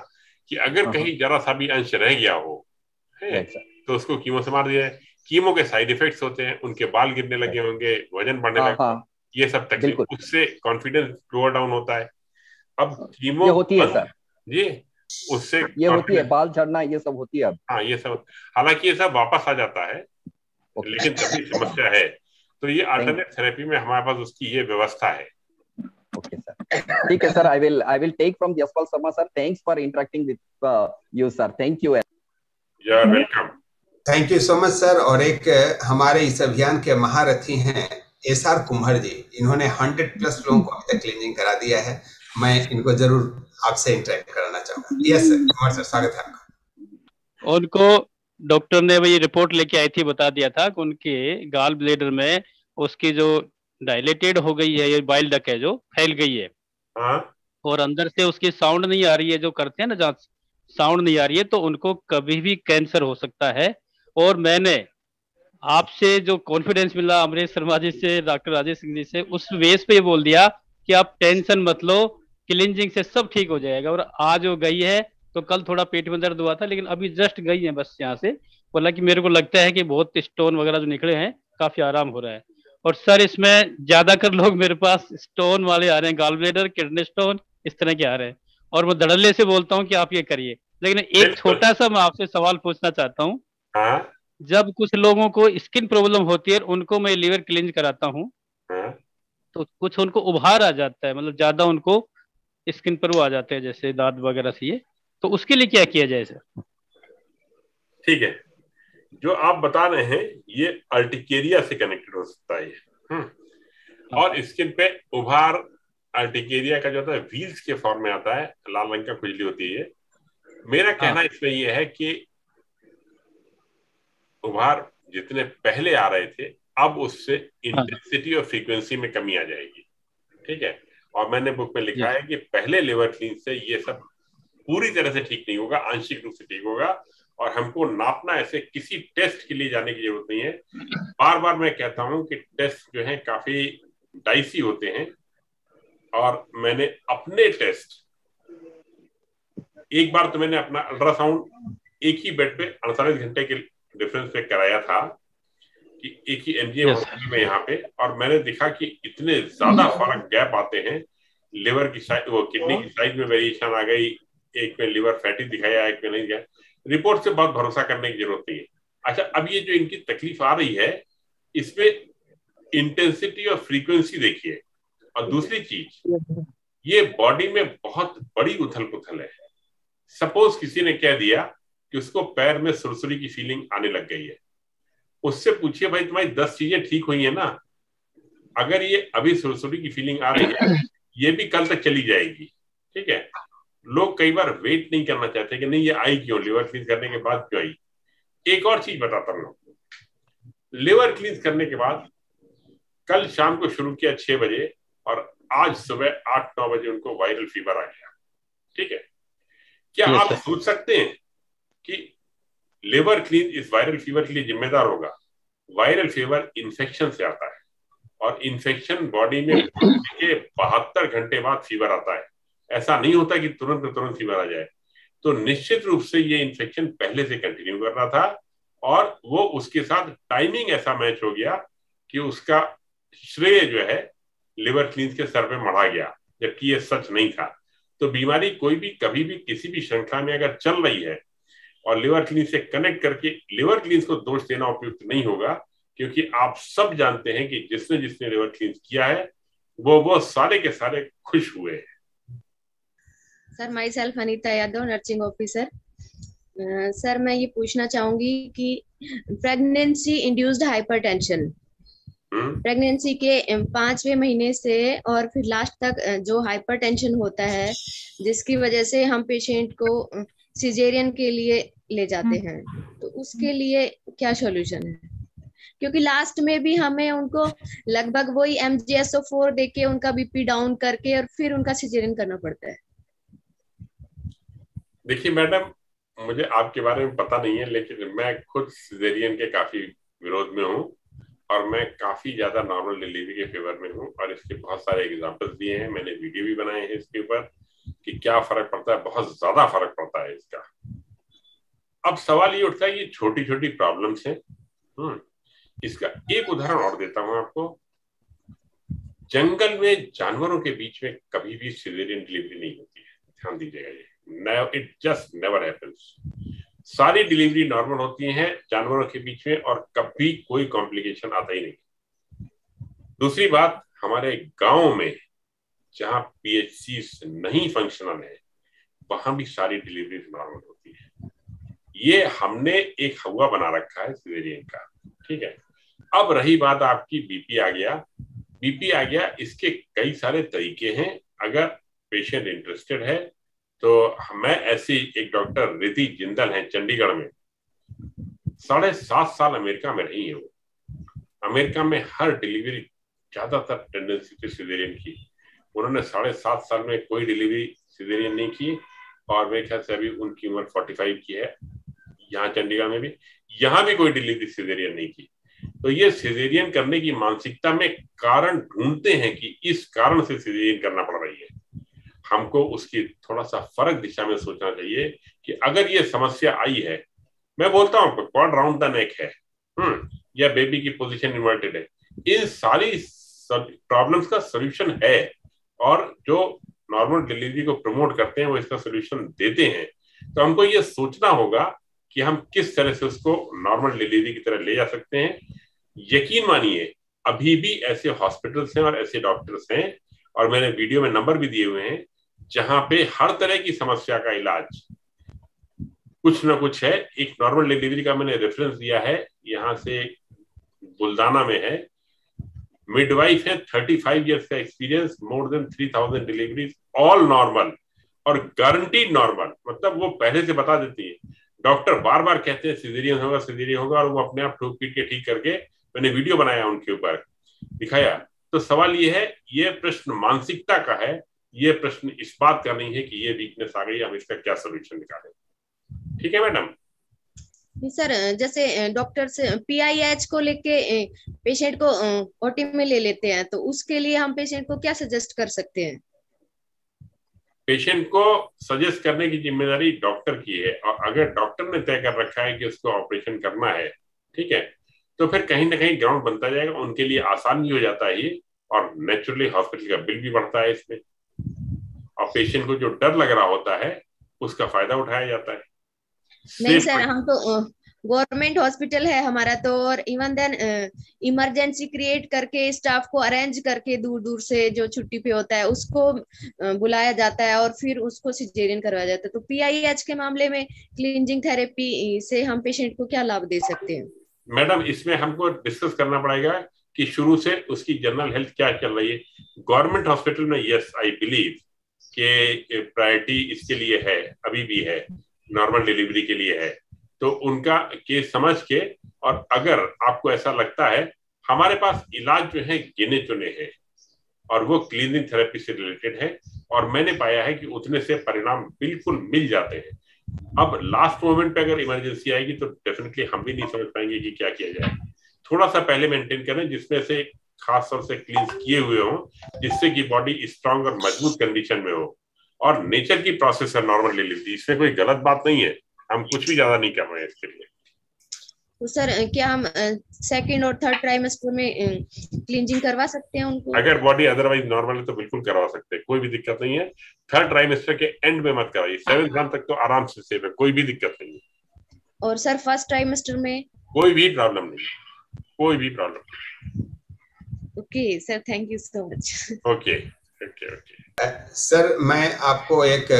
कि अगर कहीं जरा सा भी अंश रह गया हो तो उसको कीमो से मार दिया है। कीमो के साइड इफेक्ट्स होते हैं, उनके बाल गिरने लगे होंगे, वजन बढ़ने लगे, ये सब तकलीफ, उससे कॉन्फिडेंस लोअर डाउन होता है। अब कीमो ये होती है सर जी, उससे ये होती है, बाल झड़ना ये सब होती है अब। हाँ, ये सब, हालांकि ये सब वापस आ जाता है, लेकिन तभी समस्या है। तो ये अल्टरनेट थेरेपी में हमारे पास उसकी ये व्यवस्था है। ओके सर, ठीक है sir, I will take from Yashpal Sharma sir. Thanks for interacting with you sir, thank you. You are welcome. Thank you so much sir. और एक हमारे इस अभियान के महारथी हैं SR कुम्हर जी, इन्होंने 100+ लोगों को अभी तक क्लीनिंग करा दिया है। मैं इनको जरूर आपसे इंटरेक्ट कराना चाहूंगा। यस सर, कुमार सर, स्वागत है आपका। उनको डॉक्टर ने वही रिपोर्ट लेके आई थी, बता दिया था कि उनके गाल ब्लेडर में उसकी जो डायलेटेड हो गई है, ये बाइल डक्ट है जो फैल गई है। और अंदर से उसकी साउंड नहीं आ रही है, जो करते हैं ना जहाँ साउंड नहीं आ रही है, तो उनको कभी भी कैंसर हो सकता है। और मैंने आपसे जो कॉन्फिडेंस मिला, अमरीश शर्मा जी से, डॉक्टर राजेश सिंह जी से, उस बेस पे ये बोल दिया कि आप टेंशन मत लो, क्लिनजिंग से सब ठीक हो जाएगा। और आज वो गई है, तो कल थोड़ा पेट में दर्द हुआ था, लेकिन अभी जस्ट गई है बस यहाँ से। बोला कि मेरे को लगता है कि बहुत स्टोन वगैरह जो निकले हैं, काफी आराम हो रहा है। और सर इसमें ज्यादातर लोग मेरे पास स्टोन वाले आ रहे हैं, गॉल ब्लैडर, किडनी स्टोन, इस तरह के आ रहे हैं। और मैं धड़ल्ले से बोलता हूँ कि आप ये करिए। लेकिन एक छोटा सा मैं आपसे सवाल पूछना चाहता हूँ। जब कुछ लोगों को स्किन प्रॉब्लम होती है, उनको मैं लीवर क्लींज कराता हूँ, तो कुछ उनको उभार आ जाता है, मतलब ज्यादा उनको स्किन पर वो आ जाते हैं, जैसे दांत वगैरह से ये, तो उसके लिए क्या किया जाए सर? ठीक है, जो आप बता रहे हैं ये अर्टिकेरिया से कनेक्टेड हो सकता है। और स्किन पे उभार अर्टिकेरिया का जो होता है व्हील्स के फॉर्म में आता है, लाल रंग का खुजली होती है। मेरा कहना इसमें ये है कि उभार जितने पहले आ रहे थे, अब उससे इंटेंसिटी और फ्रीक्वेंसी में कमी आ जाएगी। ठीक है, और मैंने बुक में लिखा है कि पहले लिवर क्लीन से ये सब पूरी तरह से ठीक नहीं होगा, आंशिक रूप से ठीक होगा। और हमको नापना, ऐसे किसी टेस्ट के लिए जाने की जरूरत नहीं है। बार बार मैं कहता हूं कि टेस्ट जो है काफी डाइसी होते हैं, और मैंने अपने टेस्ट, एक बार तो मैंने अपना अल्ट्रासाउंड एक ही बेड पे 48 घंटे के डिफरेंस पे कराया था, कि एक ही एमजीएम में यहाँ पे, और मैंने देखा कि इतने ज्यादा फर्क गैप आते हैं। लिवर की साइज, वो किडनी की साइज में वेरिएशन आ गई, एक में लिवर फैटी दिखाया, एक में नहीं दिखाया। रिपोर्ट से बहुत भरोसा करने की जरूरत नहीं है। अच्छा, अब ये जो इनकी तकलीफ आ रही है, इसमें इंटेंसिटी और फ्रीक्वेंसी देखिए। और दूसरी चीज, ये बॉडी में बहुत बड़ी उथल पुथल है। सपोज किसी ने कह दिया कि उसको पैर में सुरसुरी की फीलिंग आने लग गई है, उससे पूछिए भाई तुम्हारी 10 चीजें ठीक हुई है ना? अगर ये अभी सुरसुरी की फीलिंग आ रही है, ये भी कल तक चली जाएगी। ठीक है, लोग कई बार वेट नहीं करना चाहते कि नहीं ये आई क्यों, लिवर क्लींस करने के बाद क्यों आई। एक और चीज बताता हूँ, लिवर क्लींस करने के बाद कल शाम को शुरू किया 6 बजे, और आज सुबह 8-9 बजे उनको वायरल फीवर आ गया। ठीक है, क्या आप सोच सकते हैं कि लिवर क्लीन इस वायरल फीवर के लिए जिम्मेदार होगा? वायरल फीवर इन्फेक्शन से आता है, और इन्फेक्शन बॉडी में के 72 घंटे बाद फीवर आता है। ऐसा नहीं होता कि तुरंत फीवर आ जाए। तो निश्चित रूप से ये इन्फेक्शन पहले से कंटिन्यू कर रहा था, और वो उसके साथ टाइमिंग ऐसा मैच हो गया कि उसका श्रेय जो है लिवर क्लींस के सर पे मढ़ा गया, जबकि ये सच नहीं था। तो बीमारी कोई भी कभी भी किसी भी श्रृंखला में अगर चल रही है, और लिवर क्लींस से कनेक्ट करके लिवर क्लींस को दोष देना उपयुक्त नहीं होगा, क्योंकि आप सब जानते हैं कि जिसने लिवर क्लींस किया है वो सारे के सारे खुश हुए हैं। Sir, my self Anita Yadav, nursing officer. Sir, मैं ये पूछना चाहूंगी कि प्रेगनेंसी इंड्यूस्ड हाइपरटेंशन, प्रेगनेंसी के 5वें महीने से और फिर लास्ट तक जो हाइपरटेंशन होता है, जिसकी वजह से हम पेशेंट को सिजेरियन के लिए ले जाते हैं, तो उसके लिए क्या सॉल्यूशन है? क्योंकि लास्ट में भी हमें उनको लगभग वही MgSO4 देके उनका बीपी डाउन करके और फिर उनका सिजेरियन करना पड़ता है। देखिए मैडम, मुझे आपके बारे में पता नहीं है, लेकिन मैं खुद सिजेरियन के काफी विरोध में हूँ, और मैं काफी ज्यादा नॉर्मल डिलीवरी के फेवर में हूँ। और इसके बहुत सारे एग्जाम्पल्स दिए हैं, मैंने वीडियो भी बनाए हैं इसके ऊपर कि क्या फर्क पड़ता है। बहुत ज्यादा फर्क पड़ता है इसका। अब सवाल ये उठता है, ये छोटी छोटी प्रॉब्लम्स हैं। इसका एक उदाहरण और देता हूं आपको। जंगल में जानवरों के बीच में कभी भी सिजेरियन डिलीवरी नहीं होती है, ध्यान दीजिएगा। ये इट जस्ट नेवर हैपेंस। सारी डिलीवरी नॉर्मल होती हैं जानवरों के बीच में, और कभी कोई कॉम्प्लिकेशन आता ही नहीं। दूसरी बात, हमारे गांव में जहां PHC नहीं फंक्शनल है, वहां भी सारी डिलीवरी नॉर्मल होती है। ये हमने एक हवा बना रखा है सिजेरियन का। ठीक है, अब रही बात आपकी बीपी आ गया, इसके कई सारे तरीके हैं। अगर पेशेंट इंटरेस्टेड है तो मैं ऐसी एक डॉक्टर रिद्धि जिंदल हैं चंडीगढ़ में, 7.5 साल अमेरिका में रही है। वो अमेरिका में हर डिलीवरी ज्यादातर टेंडेंसी थी सिजेरियन की। उन्होंने 7.5 साल में कोई डिलीवरी सिजेरियन नहीं की, और मेरे ख्याल से अभी उनकी उम्र 45 की है। यहाँ चंडीगढ़ में भी, यहाँ भी कोई डिलीवरी सिजेरियन नहीं की। तो ये सिजेरियन करने की मानसिकता में कारण ढूंढते हैं कि इस कारण से सिजेरियन करना पड़ रही है। हमको उसकी थोड़ा सा फर्क दिशा में सोचना चाहिए कि अगर ये समस्या आई है, मैं बोलता हूँ कॉर्ड राउंड द नेक है, या बेबी की पोजीशन इन्वर्टेड है, इन सारी प्रॉब्लम्स का सोल्यूशन है, और जो नॉर्मल डिलीवरी को प्रमोट करते हैं वो इसका सोल्यूशन देते हैं। तो हमको ये सोचना होगा कि हम किस तरह से उसको नॉर्मल डिलीवरी की तरह ले जा सकते हैं। यकीन मानिए अभी भी ऐसे हॉस्पिटल्स हैं और ऐसे डॉक्टर्स हैं, और मैंने वीडियो में नंबर भी दिए हुए हैं, जहां पे हर तरह की समस्या का इलाज कुछ ना कुछ है। एक नॉर्मल डिलीवरी का मैंने रेफरेंस दिया है, यहाँ से बुल्दाना में है, मिडवाइफ है, 35 इयर्स का experience, more than 3000 deliveries, all normal और गारंटीड नॉर्मल। मतलब वो पहले से बता देती है, डॉक्टर बार बार कहते हैं सिजेरियन होगा सिजेरियन होगा, और वो अपने आप ठोक पीट के ठीक करके, मैंने वीडियो बनाया उनके ऊपर दिखाया। तो सवाल ये है, ये प्रश्न मानसिकता का है, ये प्रश्न इस बात का नहीं है कि ये वीकनेस आ गई, हम इसका क्या सोल्यूशन निकालें। ठीक है मैडम? सर, जैसे डॉक्टर से PIH को लेके पेशेंट को OT में ले लेते हैं, तो उसके लिए हम पेशेंट को क्या सजेस्ट कर सकते हैं? पेशेंट को सजेस्ट करने की जिम्मेदारी डॉक्टर की है, और अगर डॉक्टर ने तय कर रखा है कि उसको ऑपरेशन करना है, ठीक है, तो फिर कहीं ना कहीं ग्राउंड बनता जाएगा, उनके लिए आसान भी हो जाता है ये, और नेचुरली हॉस्पिटल का बिल भी बढ़ता है इसमें, और पेशेंट को जो डर लग रहा होता है उसका फायदा उठाया जाता है। नहीं सर, हम तो गवर्नमेंट हॉस्पिटल है हमारा तो, और इवन देन इमरजेंसी क्रिएट करके स्टाफ को अरेंज करके दूर दूर से जो छुट्टी पे होता है उसको बुलाया जाता है, और फिर उसको सिजेरियन करवाया जाता है। तो PIH के मामले में क्लींजिंग थेरेपी से हम पेशेंट को क्या लाभ दे सकते हैं? मैडम, इसमें हमको डिस्कस करना पड़ेगा कि शुरू से उसकी जनरल हेल्थ क्या चल रही है। गवर्नमेंट हॉस्पिटल में यस आई बिलीव कि प्रायोरिटी इसके लिए है, अभी भी है, नॉर्मल डिलीवरी के लिए है, तो उनका केस समझ के, और अगर आपको ऐसा लगता है, हमारे पास इलाज जो है गिने चुने हैं, और वो क्लीनिंग थेरेपी से रिलेटेड है, और मैंने पाया है कि उतने से परिणाम बिल्कुल मिल जाते हैं। अब लास्ट मोमेंट पे अगर इमरजेंसी आएगी तो डेफिनेटली हम भी नहीं समझ पाएंगे कि क्या किया जाए। थोड़ा सा पहले मेंटेन करें, जिसमें से खास तौर से क्लींस किए हुए हों, जिससे कि बॉडी स्ट्रांग और मजबूत कंडीशन में हो, और नेचर की प्रोसेस है नॉर्मल डिलीवरी, इसमें कोई गलत बात नहीं है, हम कुछ भी ज्यादा नहीं कर रहे हैं इसके लिए। तो सर, क्या हम सेकंड और थर्ड ट्राइमेस्टर में क्लींजिंग करवा सकते हैं उनको? अगर बॉडी अदरवाइज नॉर्मल है तो बिल्कुल करवा सकते हैं, कोई भी दिक्कत नहीं है। थर्ड ट्राइमेस्टर के एंड में मत कराइए, 7th मंथ तक तो आराम से सेफ है, कोई भी दिक्कत नहीं है। और सर फर्स्ट ट्राइमेस्टर में? कोई भी प्रॉब्लम नहीं, कोई भी प्रॉब्लम नहीं। Okay sir, thank you so much. Okay okay okay. Sir, मैं आपको एक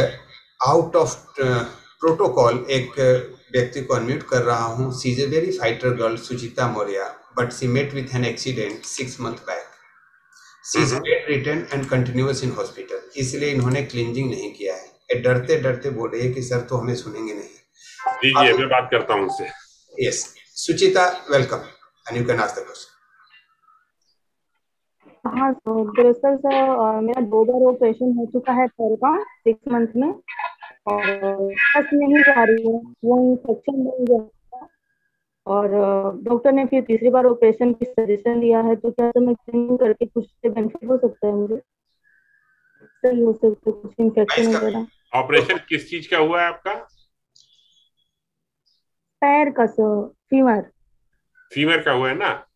आउट ऑफ प्रोटोकॉल एक व्यक्ति को अनम्यूट कर रहा हूँ। She is a very fighter girl, Suchita Maurya, but she met with an accident 6 months back. She is bedridden and continuous in hospital, इसलिए इन्होंने क्लींजिंग नहीं किया है। ये डरते डरते बोल रही है कि सर तो हमें सुनेंगे नहीं। दीजिए, मैं बात करता हूँ उससे। Yes, Suchita, welcome and you can ask the question. हाँ दरअसल सर, मेरा 2 बार ऑपरेशन हो चुका है पैर का 6 months में, और बस नहीं जा रही है, वो इंफेक्शन बन गया, और डॉक्टर ने फिर तीसरी बार ऑपरेशन की सजेशन दिया है। तो क्या मैं क्लीनिंग करके कुछ बेनिफिट हो सकता है मुझे? सही हो सकता है कुछ इन्फेक्शन वगैरह? ऑपरेशन किस चीज का हुआ है आपका? पैर का सर, फीवर का हुआ है ना?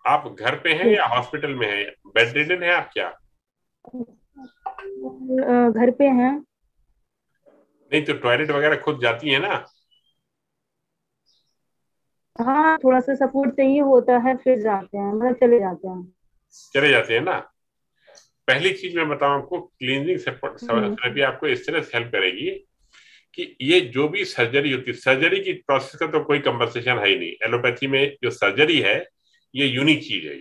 आप घर पे हैं या हॉस्पिटल में हैं? बेड रिडन है आप क्या? घर पे हैं। नहीं तो टॉयलेट वगैरह खुद जाती है ना? हाँ, थोड़ा सा सपोर्ट चाहिए होता है, फिर जाते हैं, मतलब चले जाते हैं ना। पहली चीज मैं बताऊं आपको, क्लींजिंग थेरेपी आपको इस तरह से हेल्प करेगी कि ये जो भी सर्जरी होती है, सर्जरी की प्रोसेस का तो कोई कंपनसेशन है ही नहीं। एलोपैथी में जो सर्जरी है ये यूनिक चीज है,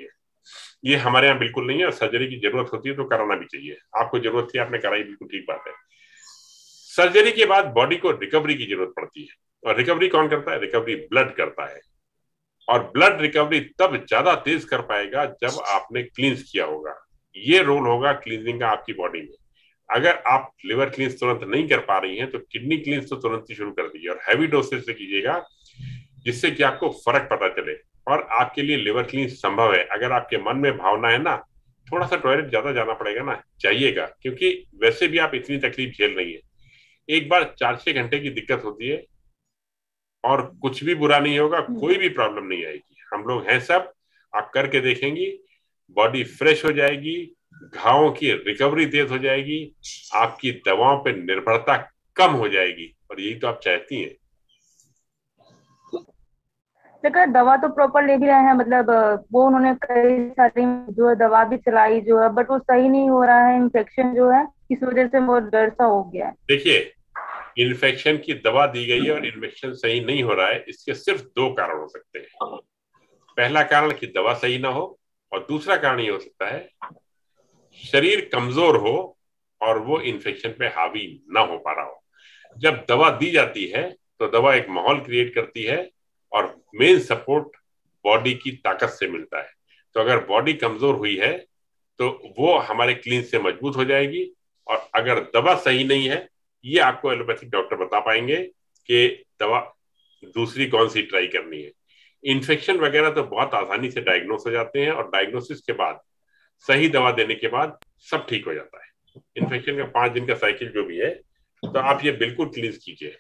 ये हमारे यहाँ बिल्कुल नहीं है, और सर्जरी की जरूरत होती है तो कराना भी चाहिए। आपको जरूरत थी, आपने कराई, बिल्कुल ठीक बात है। सर्जरी के बाद बॉडी को रिकवरी की जरूरत पड़ती है, और रिकवरी कौन करता है? रिकवरी ब्लड करता है, और ब्लड रिकवरी तब ज्यादा तेज कर पाएगा जब आपने क्लींस किया होगा। ये रोल होगा क्लींजिंग का आपकी बॉडी में। अगर आप लिवर क्लींस तुरंत नहीं कर पा रही हैं तो किडनी क्लींस तो तुरंत ही शुरू कर दीजिए, और हैवी डोसेज से कीजिएगा, जिससे कि आपको फर्क पता चले और आपके लिए लिवर क्लींस संभव है। अगर आपके मन में भावना है ना, थोड़ा सा टॉयलेट ज्यादा जाना पड़ेगा ना, जाइएगा, क्योंकि वैसे भी आप इतनी तकलीफ झेल रही है। एक बार 4-6 घंटे की दिक्कत होती है और कुछ भी बुरा नहीं होगा, कोई भी प्रॉब्लम नहीं आएगी। हम लोग हैं सब, आप करके देखेंगी, बॉडी फ्रेश हो जाएगी, घावों की रिकवरी तेज हो जाएगी, आपकी दवाओं पे निर्भरता कम हो जाएगी, और यही तो आप चाहती हैं। देखो दवा तो प्रॉपर ले भी रहे हैं, मतलब वो उन्होंने कई सारी जो है दवा भी चलाई जो है, बट वो सही नहीं हो रहा है, इन्फेक्शन जो है इस वजह से बहुत डर सा हो गया है। देखिए, इन्फेक्शन की दवा दी गई है और इन्फेक्शन सही नहीं हो रहा है, इसके सिर्फ 2 कारण हो सकते हैं। पहला कारण कि दवा सही ना हो, और दूसरा कारण ये हो सकता है शरीर कमजोर हो और वो इन्फेक्शन पे हावी ना हो पा रहा हो। जब दवा दी जाती है तो दवा एक माहौल क्रिएट करती है और मेन सपोर्ट बॉडी की ताकत से मिलता है। तो अगर बॉडी कमजोर हुई है तो वो हमारे क्लींस से मजबूत हो जाएगी, और अगर दवा सही नहीं है, ये आपको एलोपैथिक डॉक्टर बता पाएंगे कि दवा दूसरी कौन सी ट्राई करनी है। इन्फेक्शन वगैरह तो बहुत आसानी से डायग्नोस हो जाते हैं, और डायग्नोसिस के बाद सही दवा देने के बाद सब ठीक हो जाता है। इन्फेक्शन का 5 दिन का साइकिल जो भी है, तो आप ये बिल्कुल क्लींस कीजिए।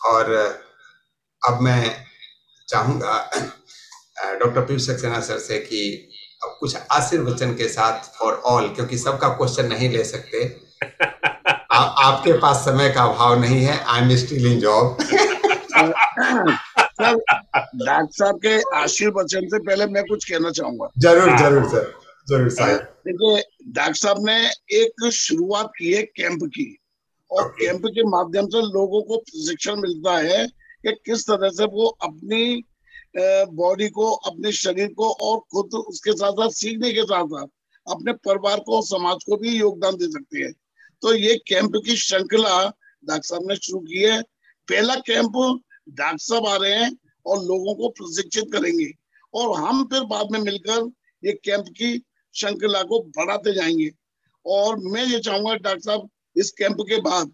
और अब मैं चाहूंगा डॉक्टर पीयूष सक्सेना सर से कि अब कुछ आशीर्वचन के साथ फॉर ऑल, क्योंकि सबका क्वेश्चन नहीं ले सकते, आपके पास समय का अभाव नहीं है, I am still in job. Sir, doctor साहब के आशीर्वचन से पहले मैं कुछ कहना चाहूंगा। जरूर जरूर सर, जरूर साहब। देखिए, डॉक्टर साहब ने एक शुरुआत की है कैंप की, और कैंप के माध्यम से लोगों को प्रशिक्षण मिलता है कि किस तरह से वो अपनी बॉडी को, अपने शरीर को, और खुद उसके साथ साथ सीखने के साथ साथ अपने परिवार को, समाज को भी योगदान दे सकते हैं। तो ये कैंप की श्रृंखला डॉक्टर साहब ने शुरू की है। पहला कैंप डॉक्टर साहब आ रहे हैं और लोगों को प्रशिक्षित करेंगे, और हम फिर बाद में मिलकर ये कैंप की श्रृंखला को बढ़ाते जाएंगे। और मैं ये चाहूंगा डॉक्टर साहब, इस कैंप के बाद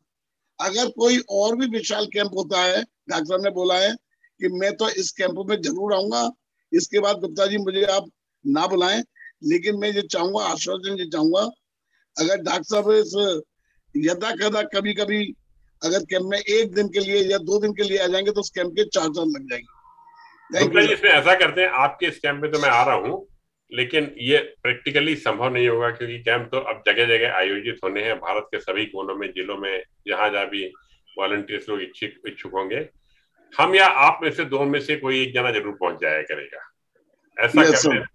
अगर कोई और भी विशाल कैंप होता है, डॉक्टर साहब ने बोला है कि मैं तो इस कैंप में जरूर आऊंगा। इसके बाद गुप्ता जी मुझे आप ना बुलाएं, लेकिन मैं ये चाहूंगा, आश्वासन ये चाहूंगा, अगर डॉक्टर साहब इस यदा कदा कभी कभी अगर कैंप में 1 दिन के लिए या 2 दिन के लिए आ जाएंगे तो उस कैंप के 4 साल लग जाएंगे। गुप्ता जी, इसमें ऐसा करते हैं, आपके इस कैंप में तो मैं आ रहा हूँ, लेकिन ये प्रैक्टिकली संभव नहीं होगा, क्योंकि कैंप तो अब जगह जगह आयोजित होने हैं, भारत के सभी कोनों में, जिलों में, जहां जहां भी वॉलंटियर्स लोग इच्छुक होंगे। हम या आप में से 2 में से कोई एक जना जरूर पहुंच जाया करेगा। ऐसा करते हैं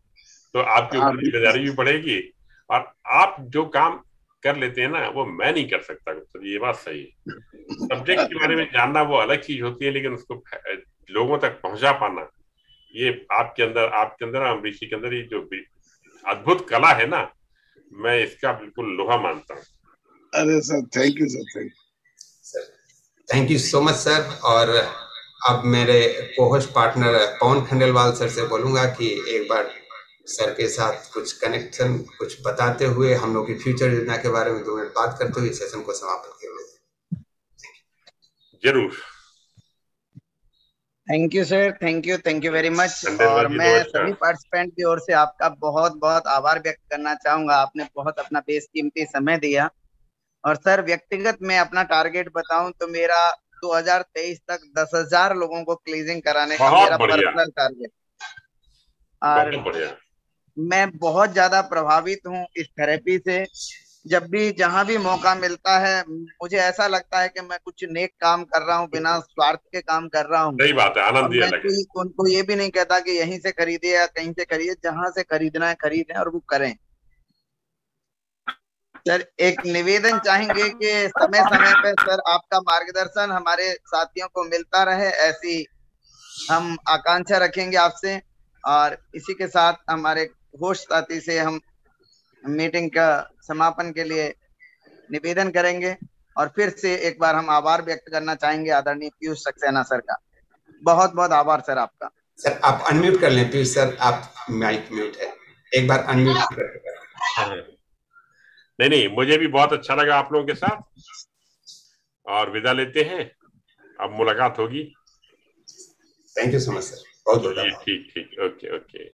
तो आपकी ऊपर जिम्मेदारी भी बढ़ेगी, और आप जो काम कर लेते हैं ना, वो मैं नहीं कर सकता। तो ये बात सही है। सब्जेक्ट के बारे में जानना वो अलग चीज होती है, लेकिन उसको लोगों तक पहुंचा पाना, ये आपके अंदर अमरीशी के अंदर ये जो अद्भुत कला है ना, मैं इसका बिल्कुल लोहा मानता हूँ। अरे sir, thank you sir, thank you so much sir. और अब मेरे कोहोस्ट पार्टनर पवन खंडेलवाल सर से बोलूंगा कि एक बार सर के साथ कुछ कनेक्शन, कुछ बताते हुए, हम लोग की फ्यूचर योजना के बारे में 2 मिनट बात करते हुए सेशन को समाप्त करेंगे। जरूर। Thank you sir, thank you very much. और मैं सभी पार्टिसिपेंट की ओर से आपका बहुत बहुत आभार व्यक्त करना चाहूंगा। आपने बहुत अपना बेशकीमती समय दिया। और सर, व्यक्तिगत मैं अपना टारगेट बताऊं तो मेरा 2023 तक 10,000 लोगों को क्लीजिंग कराने का मेरा पर्सनल टारगेट। और मैं बहुत ज्यादा प्रभावित हूँ इस थेरेपी से। जब भी जहां भी मौका मिलता है, मुझे ऐसा लगता है कि मैं कुछ नेक काम कर रहा हूँ, बिना स्वार्थ के काम कर रहा हूँ। सही बात है, आनंद दिया लगे। उनको ये भी नहीं कहता कि यहीं से खरीदे या कहीं से खरीदे, जहां से खरीदना है खरीदें और वो करें। सर, एक निवेदन चाहेंगे कि समय समय पे सर आपका मार्गदर्शन हमारे साथियों को मिलता रहे, ऐसी हम आकांक्षा रखेंगे आपसे। और इसी के साथ हमारे होस्ट साथी से हम मीटिंग का समापन के लिए निवेदन करेंगे। और फिर से एक बार हम आभार व्यक्त करना चाहेंगे आदरणीय पीयूष सक्सेना सर का। बहुत बहुत आभार सर आपका। सर आप अनम्यूट कर लें पीयूष सर, आप माइक म्यूट है, एक बार अनम्यूट कर। नहीं नहीं, मुझे भी बहुत अच्छा लगा आप लोगों के साथ, और विदा लेते हैं, अब मुलाकात होगी। Thank you so much sir, बहुत ठीक ठीक, ओके ओके।